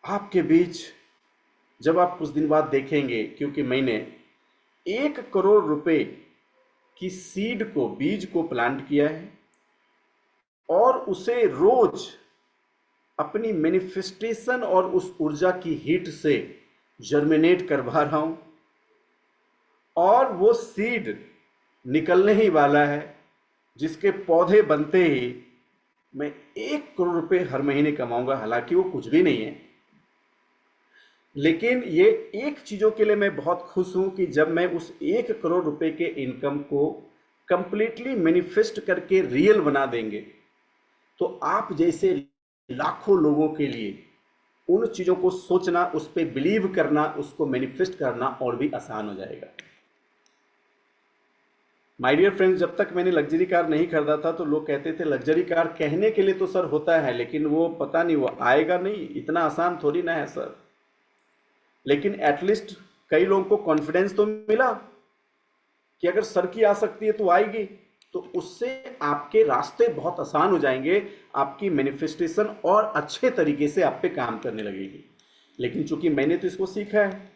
आपके बीच, जब आप कुछ दिन बाद देखेंगे, क्योंकि मैंने 1 करोड़ रुपए की सीड को, बीज को प्लांट किया है और उसे रोज अपनी मैनिफेस्टेशन और उस ऊर्जा की हीट से जर्मिनेट करवा रहा हूं, और वो सीड निकलने ही वाला है, जिसके पौधे बनते ही मैं 1 करोड़ रुपए हर महीने कमाऊंगा। हालांकि वो कुछ भी नहीं है, लेकिन ये एक चीजों के लिए मैं बहुत खुश हूं कि जब मैं उस 1 करोड़ रुपए के इनकम को कंप्लीटली मैनिफेस्ट करके रियल बना देंगे, तो आप जैसे लाखों लोगों के लिए उन चीजों को सोचना, उस पर बिलीव करना, उसको मैनिफेस्ट करना और भी आसान हो जाएगा। माय डियर फ्रेंड्स, जब तक मैंने लग्जरी कार नहीं खरीदा था तो लोग कहते थे लग्जरी कार कहने के लिए तो सर होता है, लेकिन वो पता नहीं वो आएगा नहीं, इतना आसान थोड़ी ना है सर। लेकिन एटलीस्ट कई लोगों को कॉन्फिडेंस तो मिला कि अगर सर की आ सकती है तो आएगी, तो उससे आपके रास्ते बहुत आसान हो जाएंगे, आपकी मैनिफेस्टेशन और अच्छे तरीके से आप पे काम करने लगेगी। लेकिन चूंकि मैंने तो इसको सीखा है,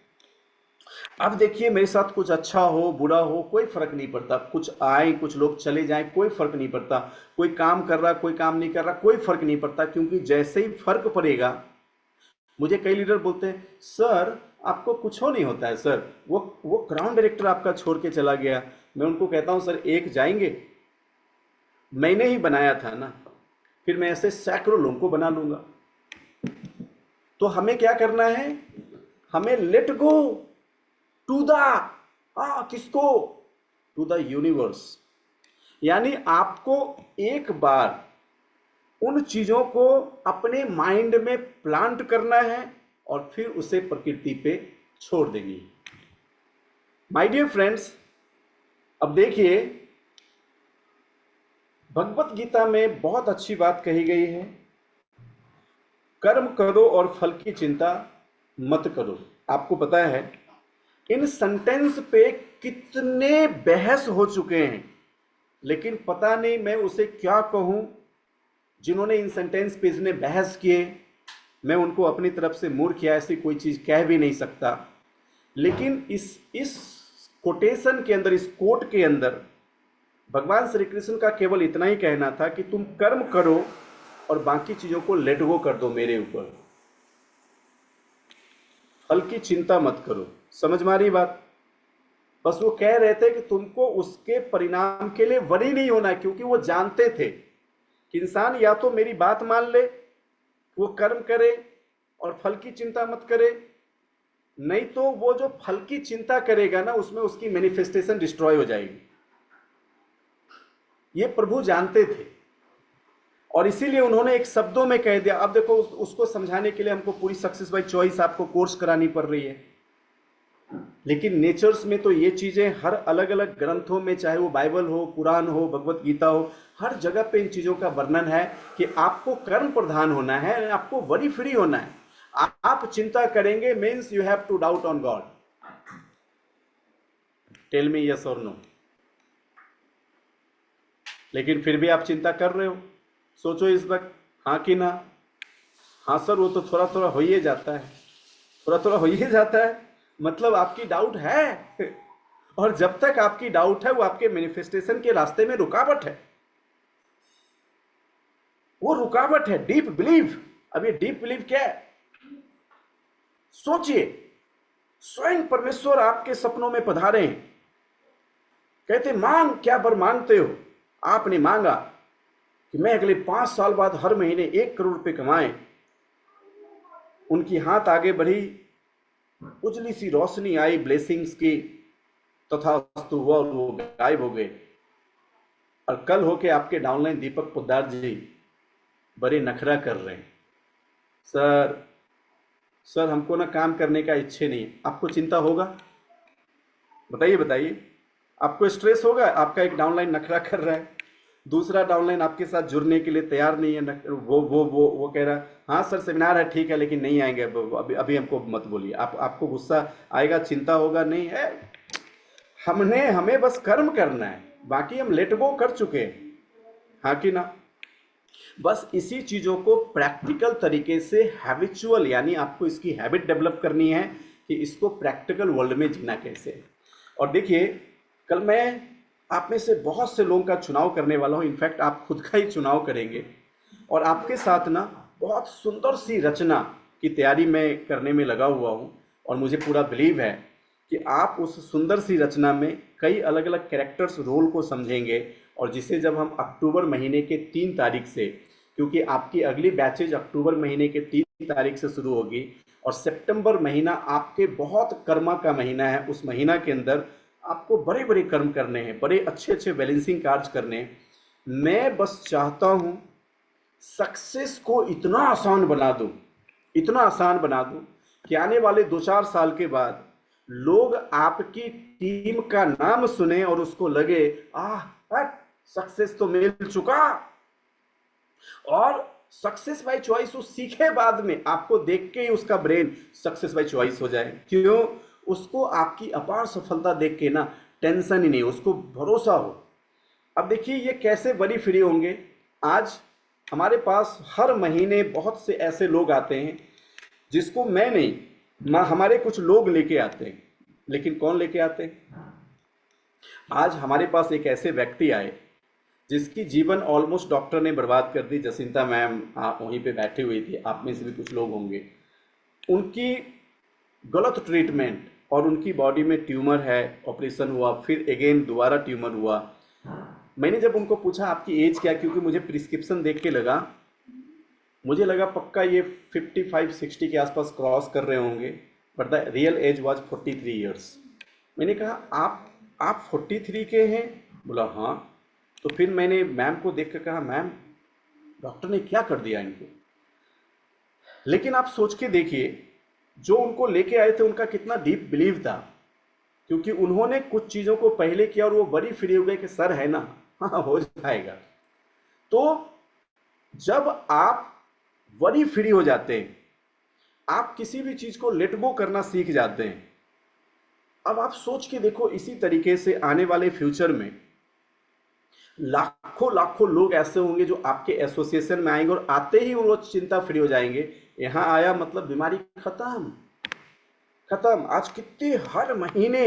अब देखिए मेरे साथ कुछ अच्छा हो बुरा हो कोई फर्क नहीं पड़ता, कुछ आए कुछ लोग चले जाएं कोई फर्क नहीं पड़ता, कोई काम कर रहा कोई काम नहीं कर रहा कोई फर्क नहीं पड़ता, क्योंकि जैसे ही फर्क पड़ेगा, मुझे कई लीडर बोलते हैं सर आपको कुछ हो नहीं होता है सर, वो ग्राउंड डायरेक्टर आपका छोड़ के चला गया। मैं उनको कहता हूं सर एक जाएंगे, मैंने ही बनाया था ना, फिर मैं ऐसे सैकड़ों लोगों को बना लूंगा। तो हमें क्या करना है, हमें लेट गो टू द, किसको, टू द यूनिवर्स। यानी आपको एक बार उन चीजों को अपने माइंड में प्लांट करना है और फिर उसे प्रकृति पे छोड़ देनी। माय डियर फ्रेंड्स, अब देखिए भगवत गीता में बहुत अच्छी बात कही गई है, कर्म करो और फल की चिंता मत करो। आपको पता है इन सेंटेंस पे कितने बहस हो चुके हैं, लेकिन पता नहीं मैं उसे क्या कहूं। जिन्होंने इन सेंटेंस पे इसने बहस किए, मैं उनको अपनी तरफ से मूर्ख या ऐसी कोई चीज कह भी नहीं सकता। लेकिन इस कोटेशन के अंदर, इस कोट के अंदर भगवान श्री कृष्ण का केवल इतना ही कहना था कि तुम कर्म करो और बाकी चीजों को लेट गो कर दो मेरे ऊपर, फल की चिंता मत करो। समझ में आ रही बात? बस वो कह रहे थे कि तुमको उसके परिणाम के लिए वरी नहीं होना, क्योंकि वो जानते थे कि इंसान या तो मेरी बात मान ले, वो कर्म करे और फल की चिंता मत करे, नहीं तो वो जो फल की चिंता करेगा ना उसमें उसकी मैनिफेस्टेशन डिस्ट्रॉय हो जाएगी। ये प्रभु जानते थे और इसीलिए उन्होंने एक शब्दों में कह दिया। अब देखो उसको समझाने के लिए हमको पूरी सक्सेस बाय चॉइस आपको कोर्स करानी पड़ रही है, लेकिन नेचर्स में तो ये चीजें हर अलग अलग ग्रंथों में, चाहे वो बाइबल हो, कुरान हो, भगवत गीता हो, हर जगह पे इन चीजों का वर्णन है कि आपको कर्म प्रधान होना है, आपको वरी फ्री होना है। आप चिंता करेंगे means you have to doubt on God. Tell me yes और नो। लेकिन फिर भी आप चिंता कर रहे हो, सोचो इस वक्त हाँ कि ना। हाँ सर वो तो थोड़ा थोड़ा हो ही जाता है, थोड़ा थोड़ा हो ही जाता है, मतलब आपकी डाउट है और जब तक आपकी डाउट है वो आपके मैनिफेस्टेशन के रास्ते में रुकावट है, वो रुकावट है डीप बिलीव। अब ये डीप बिलीव क्या है, सोचिए स्वयं परमेश्वर आपके सपनों में पधारे हैं, कहते मांग क्या बर मांगते हो। आपने मांगा कि मैं अगले 5 साल बाद हर महीने 1 करोड़ रुपए कमाए। उनकी हाथ आगे बढ़ी, उजली सी रोशनी आई ब्लेसिंग्स की, तथास्तु हुआ और वो गायब हो गए। और कल होके आपके डाउनलाइन दीपक पोद्दार जी बड़े नखरा कर रहे हैं, सर सर हमको ना काम करने का इच्छे नहीं है। आपको चिंता होगा? बताइए बताइए, आपको स्ट्रेस होगा? आपका एक डाउनलाइन नखरा कर रहा है, दूसरा डाउनलाइन आपके साथ जुड़ने के लिए तैयार नहीं है, वो कह रहा है हाँ सर सेमिनार है ठीक है लेकिन नहीं आएंगे, अभी अभी हमको मत बोलिए। आपको गुस्सा आएगा, चिंता होगा? नहीं है। हमें बस कर्म करना है, बाकी हम लेट गो कर चुके हैं, हाँ कि ना? बस इसी चीज़ों को प्रैक्टिकल तरीके से हैबिचुअल, यानी आपको इसकी हैबिट डेवलप करनी है कि इसको प्रैक्टिकल वर्ल्ड में जीना कैसे है। और देखिए, कल मैं आप में से बहुत से लोगों का चुनाव करने वाला हूँ, इनफैक्ट आप खुद का ही चुनाव करेंगे, और आपके साथ ना बहुत सुंदर सी रचना की तैयारी मैं करने में लगा हुआ हूँ। और मुझे पूरा बिलीव है कि आप उस सुंदर सी रचना में कई अलग अलग कैरेक्टर्स रोल को समझेंगे, और जिसे जब हम अक्टूबर महीने के 3 तारीख से, क्योंकि आपकी अगली बैचेज अक्टूबर महीने के 3 तारीख से शुरू होगी, और सितंबर महीना आपके बहुत कर्मा का महीना है, उस महीना के अंदर आपको बड़े बड़े कर्म करने हैं, बड़े अच्छे अच्छे बैलेंसिंग कार्य करने हैं। मैं बस चाहता हूँ सक्सेस को इतना आसान बना दूं, इतना आसान बना दूं कि आने वाले 2-4 साल के बाद लोग आपकी टीम का नाम सुने और उसको लगे आह सक्सेस तो मिल चुका। और सक्सेस बाय चॉइस वो सीखे, बाद में आपको देख के ही उसका ब्रेन सक्सेस बाय चॉइस हो जाए। क्यों? उसको आपकी अपार सफलता देख के ना टेंशन ही नहीं, उसको भरोसा हो। अब देखिए ये कैसे बड़ी फ्री होंगे। आज हमारे पास हर महीने बहुत से ऐसे लोग आते हैं जिसको मैं नहीं, हमारे कुछ लोग लेके आते हैं। लेकिन कौन लेके आते हैं? आज हमारे पास एक ऐसे व्यक्ति आए जिसकी जीवन ऑलमोस्ट डॉक्टर ने बर्बाद कर दी। जसिंता मैम आप वहीं पे बैठी हुई थी, आप में से भी कुछ लोग होंगे। उनकी गलत ट्रीटमेंट और उनकी बॉडी में ट्यूमर है, ऑपरेशन हुआ, फिर अगेन दोबारा ट्यूमर हुआ। मैंने जब उनको पूछा आपकी एज क्या, क्योंकि मुझे प्रिस्क्रिप्शन देख के लगा, मुझे लगा पक्का ये 55-60 के आसपास क्रॉस कर रहे होंगे, but the real age was 43 years. मैंने कहा आप 43 के हैं? बोला हाँ। तो फिर मैंने मैम को देख कर कहा मैम डॉक्टर ने क्या कर दिया इनको। लेकिन आप सोच के देखिए, जो उनको लेके आए थे उनका कितना डीप बिलीव था, क्योंकि उन्होंने कुछ चीज़ों को पहले किया और वो बड़ी फ्री हो गए कि सर है ना, हाँ हो जाएगा। तो जब आप वरी फ्री हो जाते हैं, आप किसी भी चीज को लेट गो करना सीख जाते हैं। अब आप सोच के देखो, इसी तरीके से आने वाले फ्यूचर में लाखों लाखों लोग ऐसे होंगे जो आपके एसोसिएशन में आएंगे और आते ही वो चिंता फ्री हो जाएंगे। यहां आया मतलब बीमारी खत्म खत्म। आज कितने हर महीने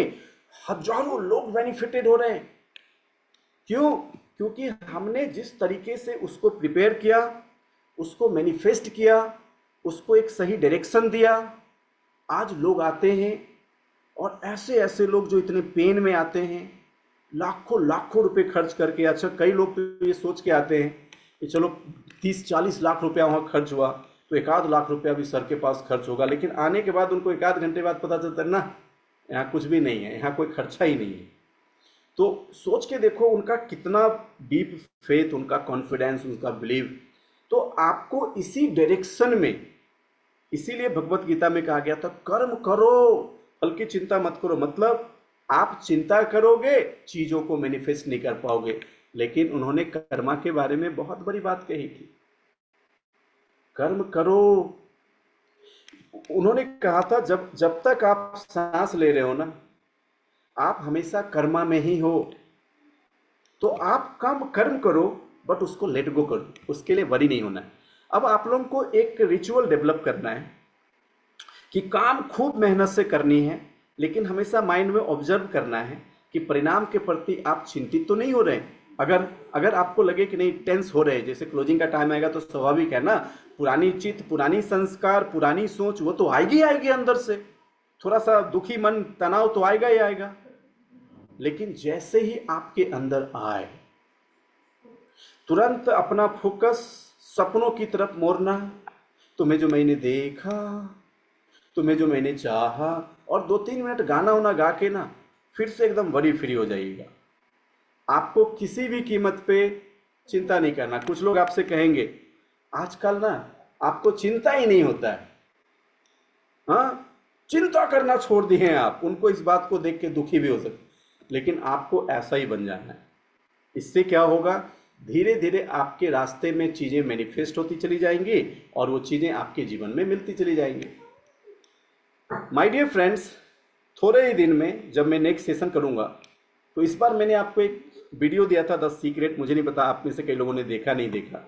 हजारों लोग बेनिफिटेड हो रहे हैं। क्यों? क्योंकि हमने जिस तरीके से उसको प्रिपेयर किया, उसको मैनिफेस्ट किया, उसको एक सही डायरेक्शन दिया। आज लोग आते हैं, और ऐसे ऐसे लोग जो इतने पेन में आते हैं, लाखों लाखों रुपए खर्च करके। अच्छा, कई लोग तो ये सोच के आते हैं कि चलो 30-40 लाख रुपया वहाँ खर्च हुआ तो 1-आध लाख रुपया भी सर के पास खर्च होगा, लेकिन आने के बाद उनको 1-आध घंटे बाद पता चलता है ना यहाँ कुछ भी नहीं है, यहाँ कोई खर्चा ही नहीं है। तो सोच के देखो उनका कितना डीप फेथ, उनका कॉन्फिडेंस, उनका बिलीव। तो आपको इसी डायरेक्शन में, इसीलिए भगवत गीता में कहा गया था कर्म करो फल की चिंता मत करो। मतलब आप चिंता करोगे चीजों को मैनिफेस्ट नहीं कर पाओगे। लेकिन उन्होंने कर्मा के बारे में बहुत बड़ी बात कही थी, कर्म करो। उन्होंने कहा था जब जब तक आप सांस ले रहे हो ना, आप हमेशा कर्मा में ही हो। तो आप काम कर्म करो, बट उसको लेट गो करो, उसके लिए वरी नहीं होना है। अब आप लोगों को एक रिचुअल डेवलप करना है कि काम खूब मेहनत से करनी है, लेकिन हमेशा माइंड में ऑब्जर्व करना है कि परिणाम के प्रति आप चिंतित तो नहीं हो रहे हैं। अगर अगर आपको लगे कि नहीं टेंस हो रहे हैं, जैसे क्लोजिंग का टाइम आएगा तो स्वाभाविक है ना, पुरानी चित्त, पुरानी संस्कार, पुरानी सोच वो तो आएगी आएगी अंदर से, थोड़ा सा दुखी मन, तनाव तो आएगा ही आएगा। लेकिन जैसे ही आपके अंदर आए, तुरंत अपना फोकस सपनों की तरफ मोड़ना। तुम्हें जो मैंने देखा, तुम्हें जो मैंने चाहा, और 2-3 मिनट गाना वाना गा के ना फिर से एकदम वरी फ्री हो जाइएगा। आपको किसी भी कीमत पे चिंता नहीं करना। कुछ लोग आपसे कहेंगे आजकल ना आपको चिंता ही नहीं होता है, हाँ, चिंता करना छोड़ दिए हैं आप। उनको इस बात को देख के दुखी भी हो सकते, लेकिन आपको ऐसा ही बन जाना है। इससे क्या होगा, धीरे धीरे आपके रास्ते में चीजें मैनिफेस्ट होती चली जाएंगी और वो चीजें आपके जीवन में मिलती चली जाएंगी। माय डियर फ्रेंड्स, थोड़े ही दिन में जब मैं नेक्स्ट सेशन करूंगा, तो इस बार मैंने आपको एक वीडियो दिया था 10 सीक्रेट। मुझे नहीं पता आप में से कई लोगों ने देखा नहीं देखा,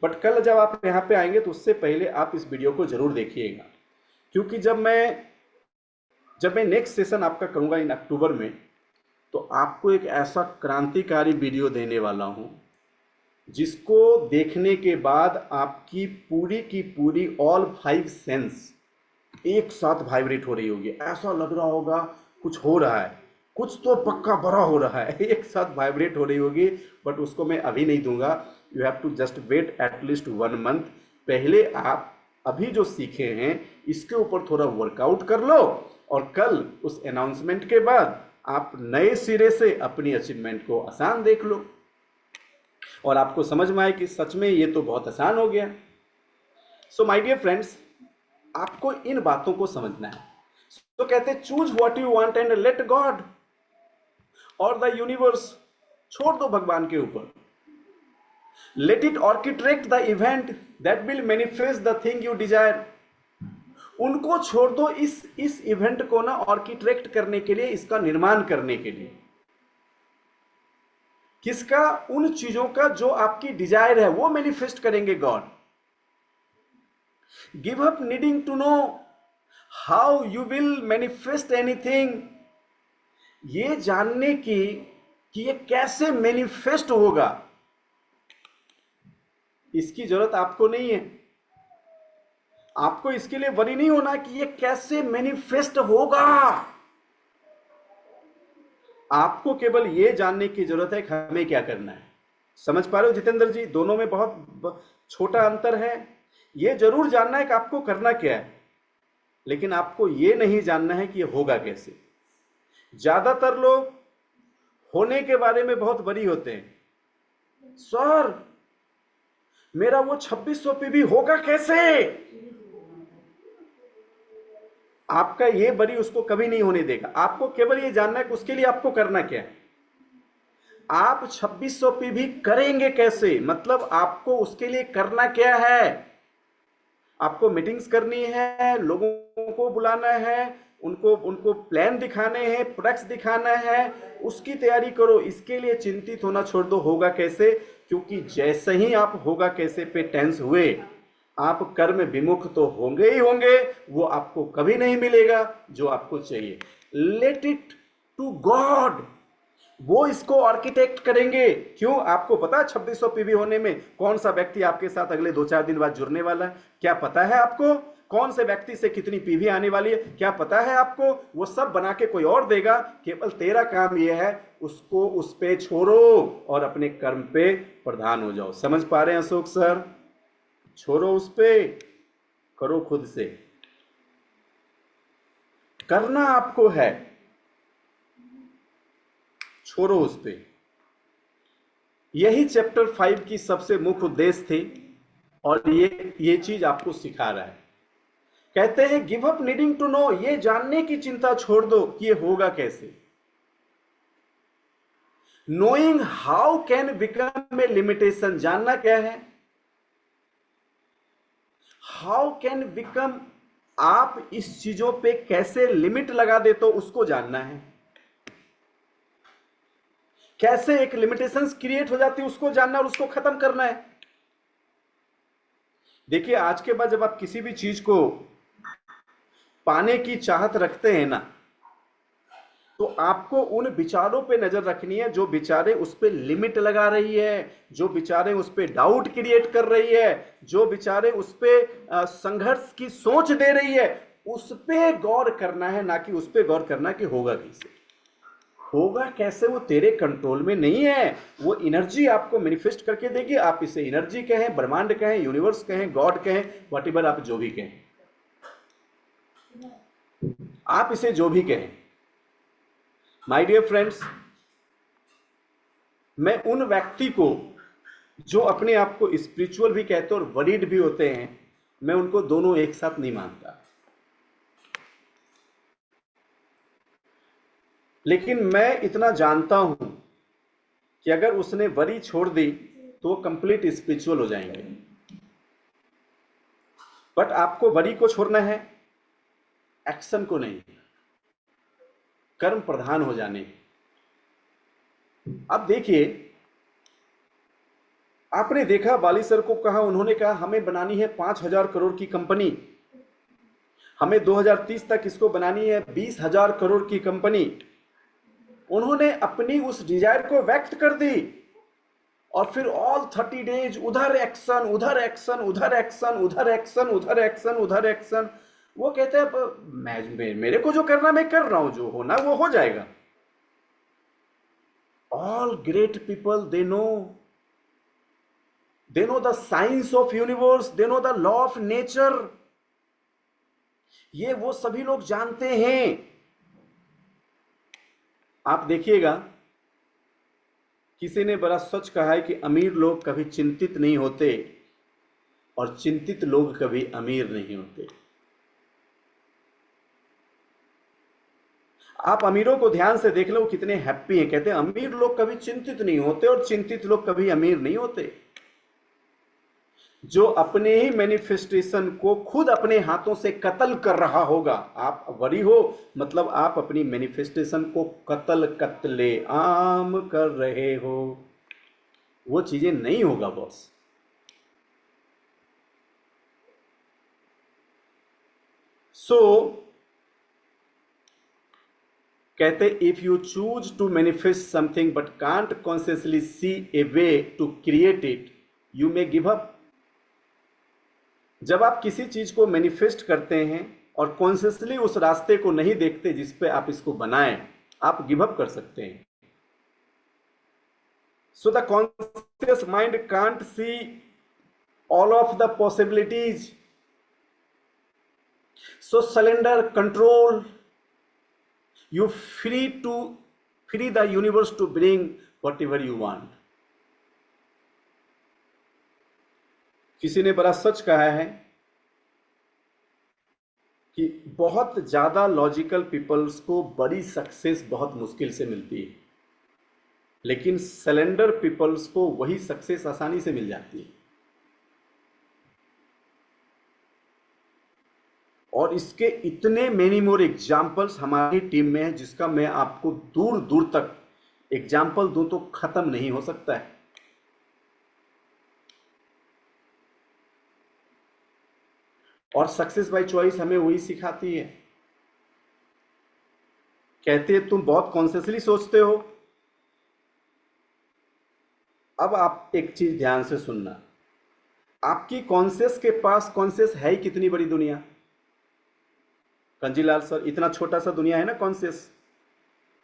बट कल जब आप यहाँ पे आएंगे तो उससे पहले आप इस वीडियो को जरूर देखिएगा, क्योंकि जब मैं नेक्स्ट सेशन आपका करूंगा इन अक्टूबर में, तो आपको एक ऐसा क्रांतिकारी वीडियो देने वाला हूं जिसको देखने के बाद आपकी पूरी की पूरी ऑल 5 सेंस एक साथ वाइब्रेट हो रही होगी। ऐसा लग रहा होगा कुछ हो रहा है, कुछ तो पक्का बड़ा हो रहा है, एक साथ वाइब्रेट हो रही होगी। बट उसको मैं अभी नहीं दूंगा, you have to just wait at least 1 month. पहले आप अभी जो सीखे हैं इसके ऊपर थोड़ा वर्कआउट कर लो, और कल उस अनाउंसमेंट के बाद आप नए सिरे से अपनी अचीवमेंट को आसान देख लो और आपको समझ में आए कि सच में ये तो बहुत आसान हो गया। सो माय डियर फ्रेंड्स, आपको इन बातों को समझना है। तो कहते हैं choose what you want and let God और द यूनिवर्स, छोड़ दो भगवान के ऊपर। Let it orchestrate the event that will manifest the thing you desire. उनको छोड़ दो, इस इवेंट को ना ऑर्केस्ट्रेट करने के लिए, इसका निर्माण करने के लिए। किसका? उन चीजों का जो आपकी डिजायर है, वो मैनिफेस्ट करेंगे God. Give up needing to know how you will manifest anything. ये जानने की कि ये कैसे मैनिफेस्ट होगा, इसकी जरूरत आपको नहीं है। आपको इसके लिए वरी नहीं होना कि ये कैसे मैनिफेस्ट होगा। आपको केवल ये जानने की जरूरत है कि हमें क्या करना है। समझ पा रहे हो जितेंद्र जी? दोनों में बहुत छोटा अंतर है। ये जरूर जानना है कि आपको करना क्या है, लेकिन आपको ये नहीं जानना है कि ये होगा कैसे। ज्यादातर लोग होने के बारे में बहुत वरी होते हैं। सर मेरा वो 2600 पीवी होगा कैसे? आपका ये वरी उसको कभी नहीं होने देगा। आपको केवल ये जानना है कि उसके लिए आपको करना क्या है। आप 2600 पीवी करेंगे कैसे, मतलब आपको उसके लिए करना क्या है। आपको मीटिंग्स करनी है, लोगों को बुलाना है, उनको प्लान दिखाने हैं, प्रोडक्ट्स दिखाना है, उसकी तैयारी करो। इसके लिए चिंतित होना छोड़ दो होगा कैसे, क्योंकि जैसे ही आप होगा कैसे पे टेंस हुए, आप कर्म विमुख तो होंगे ही होंगे। वो आपको कभी नहीं मिलेगा जो आपको चाहिए। लेट इट टू गॉड, वो इसको आर्किटेक्ट करेंगे। क्यों? आपको पता है 2600 पीवी होने में कौन सा व्यक्ति आपके साथ अगले 2-4 दिन बाद जुड़ने वाला है? क्या पता है आपको? कौन से व्यक्ति से कितनी पीवी आने वाली है क्या पता है आपको? वो सब बना के कोई और देगा। केवल तेरा काम यह है उसको उस पे छोड़ो और अपने कर्म पे प्रधान हो जाओ। समझ पा रहे हैं अशोक सर? छोड़ो उस पे, करो खुद से। करना आपको है, छोड़ो उस पे। यही चैप्टर 5 की सबसे मुख्य उद्देश्य थी और ये चीज आपको सिखा रहा है। कहते हैं give up needing to know, ये जानने की चिंता छोड़ दो कि ये होगा कैसे। Knowing how can become a limitation, जानना क्या है। हाउ कैन बिकम, आप इस चीजों पे कैसे लिमिट लगा देते हो उसको जानना है। कैसे एक लिमिटेशंस क्रिएट हो जाती है उसको जानना और उसको खत्म करना है। देखिए आज के बाद जब आप किसी भी चीज को पाने की चाहत रखते हैं ना, तो आपको उन विचारों पे नजर रखनी है जो विचारें उस पे लिमिट लगा रही है, जो विचारें उस पे डाउट क्रिएट कर रही है, जो विचारें उस पे संघर्ष की सोच दे रही है। उस पे गौर करना है, ना कि उस पे गौर करना कि होगा कैसे। होगा कैसे वो तेरे कंट्रोल में नहीं है। वो एनर्जी आपको मैनिफेस्ट करके देगी। आप इसे एनर्जी कहें, ब्रह्मांड कहें, यूनिवर्स कहें, गॉड कहें, व्हाटएवर आप जो भी कहें, आप इसे जो भी कहें, माय डियर फ्रेंड्स, मैं उन व्यक्ति को जो अपने आप को स्पिरिचुअल भी कहते हैं और वरीड भी होते हैं, मैं उनको दोनों एक साथ नहीं मानता। लेकिन मैं इतना जानता हूं कि अगर उसने वरी छोड़ दी तो वो कंप्लीट स्पिरिचुअल हो जाएंगे। बट आपको वरी को छोड़ना है, एक्शन को नहीं, कर्म प्रधान हो जाने। अब देखिए, आपने देखा बाली सर को कहा, उन्होंने कहा हमें बनानी है 5,000 करोड़ की कंपनी, हमें 2030 तक इसको बनानी है 20,000 करोड़ की कंपनी। उन्होंने अपनी उस डिजायर को व्यक्त कर दी और फिर ऑल 30 डेज उधर एक्शन उधर एक्शन उधर एक्शन उधर एक्शन उधर एक्शन उधर एक्शन। वो कहते हैं मेरे को जो करना मैं कर रहा हूं, जो होना वो हो जाएगा। All great people they know the science of universe, they know the law of nature. ये वो सभी लोग जानते हैं। आप देखिएगा, किसी ने बड़ा सच कहा है कि अमीर लोग कभी चिंतित नहीं होते और चिंतित लोग कभी अमीर नहीं होते। आप अमीरों को ध्यान से देख लो, कितने हैप्पी हैं। कहते हैं अमीर लोग कभी चिंतित नहीं होते और चिंतित लोग कभी अमीर नहीं होते। जो अपने ही मैनिफेस्टेशन को खुद अपने हाथों से कत्ल कर रहा होगा, आप वरी हो मतलब आप अपनी मैनिफेस्टेशन को कत्ले आम कर रहे हो, वो चीजें नहीं होगा बॉस। कहते if you choose to manifest something but can't consciously see a way to create it, you may give up. जब आप किसी चीज को मैनिफेस्ट करते हैं और कॉन्शियसली उस रास्ते को नहीं देखते जिस पे आप इसको बनाएं, आप गिव अप कर सकते हैं। So the conscious mind can't see all of the possibilities, so surrender control, you free the universe to bring whatever you want। किसी ने बड़ा सच कहा है कि बहुत ज्यादा लॉजिकल पीपल्स को बड़ी सक्सेस बहुत मुश्किल से मिलती है, लेकिन सिलेंडर पीपल्स को वही सक्सेस आसानी से मिल जाती है। और इसके इतने मेनी मोर एग्जाम्पल्स हमारी टीम में है, जिसका मैं आपको दूर दूर तक एग्जाम्पल दूं तो खत्म नहीं हो सकता है। और सक्सेस बाय चॉइस हमें वही सिखाती है। कहते हैं तुम बहुत कॉन्शियसली सोचते हो। अब आप एक चीज ध्यान से सुनना, आपकी कॉन्शियस के पास कॉन्शियस है ही कितनी बड़ी दुनिया। कंजीलाल सर, इतना छोटा सा दुनिया है ना कॉन्शियस,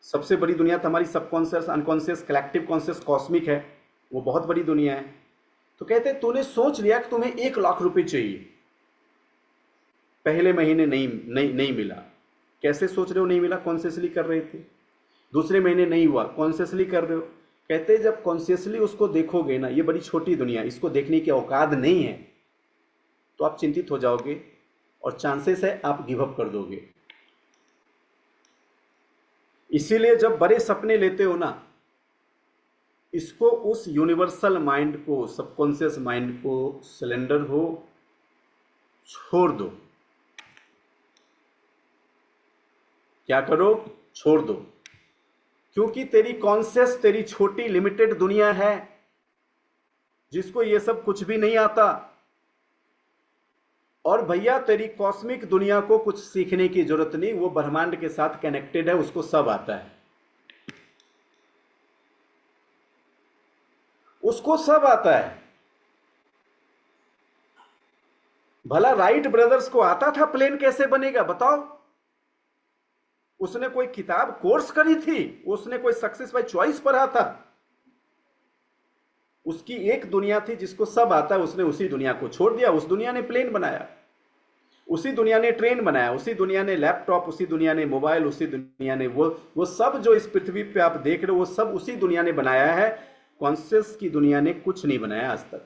सबसे बड़ी दुनिया तो हमारी subconscious, unconscious, collective conscious, cosmic है, वो बहुत बड़ी दुनिया है। तो कहते हैं तूने सोच लिया कि तुम्हें 1,00,000 रुपए चाहिए, पहले महीने नहीं मिला। कैसे सोच रहे हो नहीं मिला? कॉन्शियसली कर रहे थे। दूसरे महीने नहीं हुआ, कॉन्शियसली कर रहे हो। कहते हैं जब कॉन्शियसली उसको देखोगे ना, ये बड़ी छोटी दुनिया, इसको देखने की औकात नहीं है, तो आप चिंतित हो जाओगे और चांसेस है आप गिव अप कर दोगे। इसीलिए जब बड़े सपने लेते हो ना, इसको उस यूनिवर्सल माइंड को, सबकॉन्शियस माइंड को सिलेंडर हो, छोड़ दो। क्या करो? छोड़ दो। क्योंकि तेरी कॉन्शियस, तेरी छोटी लिमिटेड दुनिया है जिसको ये सब कुछ भी नहीं आता। और भैया तेरी कॉस्मिक दुनिया को कुछ सीखने की जरूरत नहीं, वो ब्रह्मांड के साथ कनेक्टेड है, उसको सब आता है, उसको सब आता है। भला राइट ब्रदर्स को आता था प्लेन कैसे बनेगा, बताओ? उसने कोई किताब कोर्स करी थी? उसने कोई सक्सेस बाय चॉइस पढ़ा था? उसकी एक दुनिया थी जिसको सब आता है, उसने उसी दुनिया को छोड़ दिया, उस दुनिया ने प्लेन बनाया। उसी दुनिया ने ट्रेन बनाया, उसी दुनिया ने लैपटॉप, उसी दुनिया ने मोबाइल, उसी दुनिया ने वो सब जो इस पृथ्वी पे आप देख रहे हो वो सब उसी दुनिया ने बनाया है। कॉन्शियस की दुनिया ने कुछ नहीं बनाया आज तक।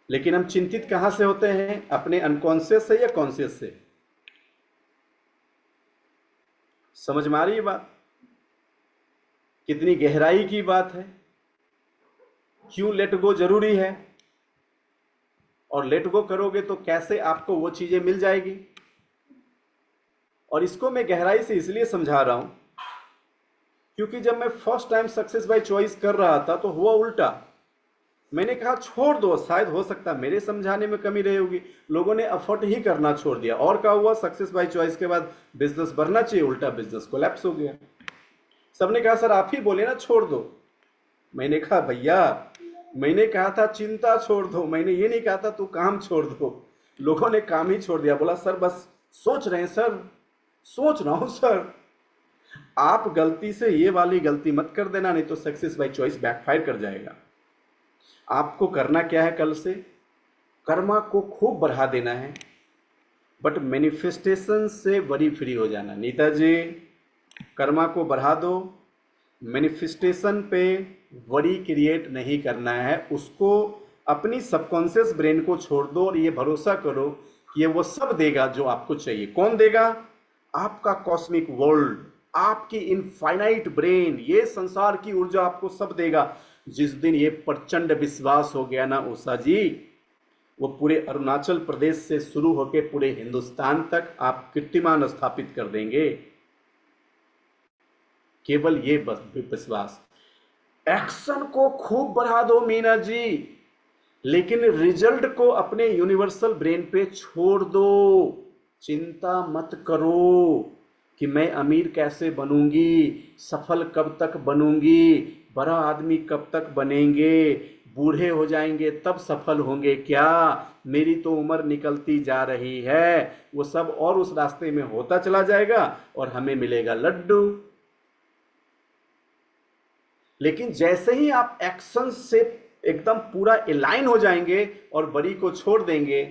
लेकिन हम चिंतित कहां से होते हैं, अपने अनकॉन्शियस से या कॉन्शियस से? समझ में आ रही है बात? कितनी गहराई की बात है। क्यों लेट गो जरूरी है, और लेट गो करोगे तो कैसे आपको वो चीजें मिल जाएगी। और इसको मैं गहराई से इसलिए समझा रहा हूं क्योंकि जब मैं first time success by choice कर रहा था तो हुआ उल्टा। मैंने कहा छोड़ दो, शायद हो सकता मेरे समझाने में कमी रही होगी, लोगों ने एफर्ट ही करना छोड़ दिया। और क्या हुआ, सक्सेस बाय चॉइस के बाद बिजनेस बढ़ना चाहिए, उल्टा बिजनेस कोलैप्स हो गया। सबने कहा सर आप ही बोले ना छोड़ दो। मैंने कहा भैया, मैंने कहा था चिंता छोड़ दो, मैंने ये नहीं कहा था तू काम छोड़ दो। लोगों ने काम ही छोड़ दिया, बोला सर बस सोच रहे हैं सर, सोच रहा हूं सर। आप गलती से ये वाली गलती मत कर देना, नहीं तो सक्सेस बाय चॉइस बैकफायर कर जाएगा। आपको करना क्या है, कल से कर्मा को खूब बढ़ा देना है, बट मैनिफेस्टेशन से बड़ी फ्री हो जाना। नीता जी, कर्मा को बढ़ा दो, मैनिफेस्टेशन पे वरी क्रिएट नहीं करना है, उसको अपनी सबकॉन्शियस ब्रेन को छोड़ दो और ये भरोसा करो कि ये वो सब देगा जो आपको चाहिए। कौन देगा? आपका कॉस्मिक वर्ल्ड, आपकी इनफाइनाइट ब्रेन, ये संसार की ऊर्जा आपको सब देगा। जिस दिन ये प्रचंड विश्वास हो गया ना उषा जी, वो पूरे अरुणाचल प्रदेश से शुरू होकर पूरे हिंदुस्तान तक आप कीर्तिमान स्थापित कर देंगे। केवल ये बस विश्वास। एक्शन को खूब बढ़ा दो मीना जी, लेकिन रिजल्ट को अपने यूनिवर्सल ब्रेन पे छोड़ दो। चिंता मत करो कि मैं अमीर कैसे बनूंगी, सफल कब तक बनूंगी, बड़ा आदमी कब तक बनेंगे, बूढ़े हो जाएंगे तब सफल होंगे क्या, मेरी तो उम्र निकलती जा रही है। वो सब और उस रास्ते में होता चला जाएगा और हमें मिलेगा लड्डू। लेकिन जैसे ही आप एक्शन से एकदम पूरा अलाइन हो जाएंगे और बड़ी को छोड़ देंगे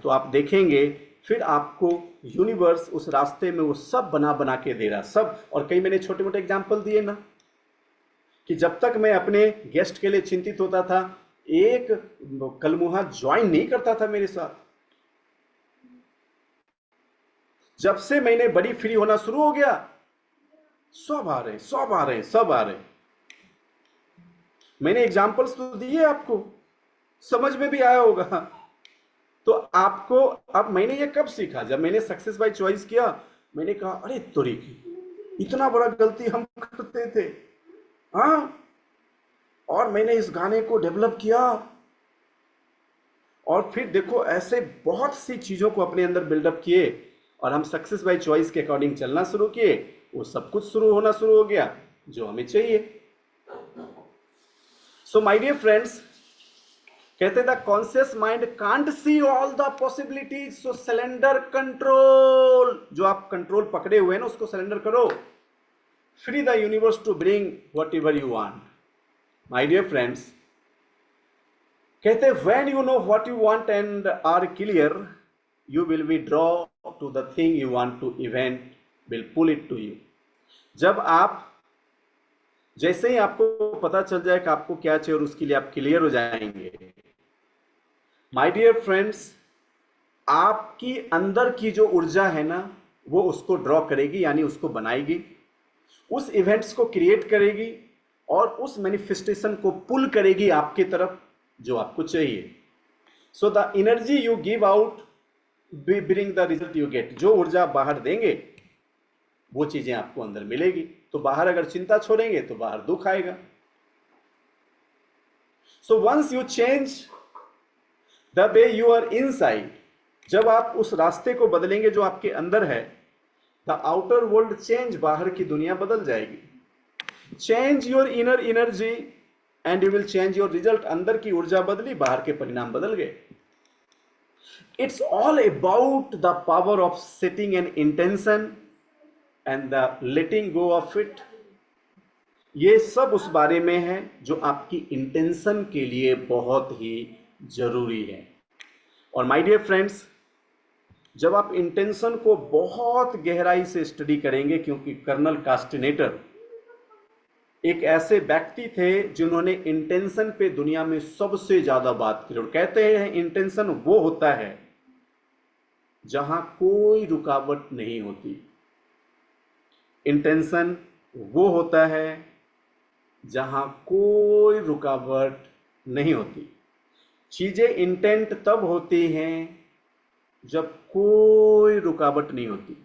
तो आप देखेंगे फिर आपको यूनिवर्स उस रास्ते में वो सब बना बना के दे रहा सब। और कई मैंने छोटे मोटे एग्जाम्पल दिए ना, कि जब तक मैं अपने गेस्ट के लिए चिंतित होता था, एक कलमुहा ज्वाइन नहीं करता था मेरे साथ। जब से मैंने बड़ी फ्री होना शुरू हो गया, सब आ रहे सब आ रहे सब आ रहे। मैंने एग्जाम्पल्स तो दिए आपको, समझ में भी आया होगा। तो आपको अब मैंने ये कब सीखा, जब मैंने सक्सेस बाय चॉइस किया। मैंने कहा अरे तोरी की, इतना बड़ा गलती हम करते थे। हाँ, और मैंने इस गाने को डेवलप किया, और फिर देखो ऐसे बहुत सी चीजों को अपने अंदर बिल्डअप किए और हम सक्सेस बाय चॉइस के अकॉर्डिंग चलना शुरू किए। वो सब कुछ शुरू होना शुरू हो गया जो हमें चाहिए। सो माय डियर फ्रेंड्स, कहते the conscious mind can't see all the possibilities, so surrender control. जो आप कंट्रोल पकड़े हुए हैं ना उसको सरेंडर करो। Free the universe to bring whatever you want. My dear friends, कहते when you know what you want and are clear, you will be draw to the thing you want to event will pull it to you. जब आप, जैसे ही आपको पता चल जाए कि आपको क्या चाहिए और उसके लिए आप क्लियर हो जाएंगे, माय डियर फ्रेंड्स, आपकी अंदर की जो ऊर्जा है ना वो उसको ड्रॉ करेगी, यानी उसको बनाएगी, उस इवेंट्स को क्रिएट करेगी और उस मैनिफेस्टेशन को पुल करेगी आपकी तरफ जो आपको चाहिए। So the energy you give out bring the result you get. जो ऊर्जा बाहर देंगे वो चीजें आपको अंदर मिलेगी। तो बाहर अगर चिंता छोड़ेंगे तो बाहर दुख आएगा। So once you change the way you are inside, जब आप उस रास्ते को बदलेंगे जो आपके अंदर है, द आउटर वर्ल्ड चेंज, बाहर की दुनिया बदल जाएगी। Change your inner energy and you will change your result. अंदर की ऊर्जा बदली, बाहर के परिणाम बदल गए। It's all about the power of setting an intention and the letting go of it. ये सब उस बारे में है जो आपकी इंटेंशन के लिए बहुत ही जरूरी है। और माय डियर फ्रेंड्स, जब आप इंटेंशन को बहुत गहराई से स्टडी करेंगे, क्योंकि कर्नल कास्टिनेटर एक ऐसे व्यक्ति थे जिन्होंने इंटेंशन पे दुनिया में सबसे ज्यादा बात की, और कहते हैं इंटेंशन वो होता है जहां कोई रुकावट नहीं होती। इंटेंशन वो होता है जहां कोई रुकावट नहीं होती। चीजें इंटेंट तब होती हैं जब कोई रुकावट नहीं होती।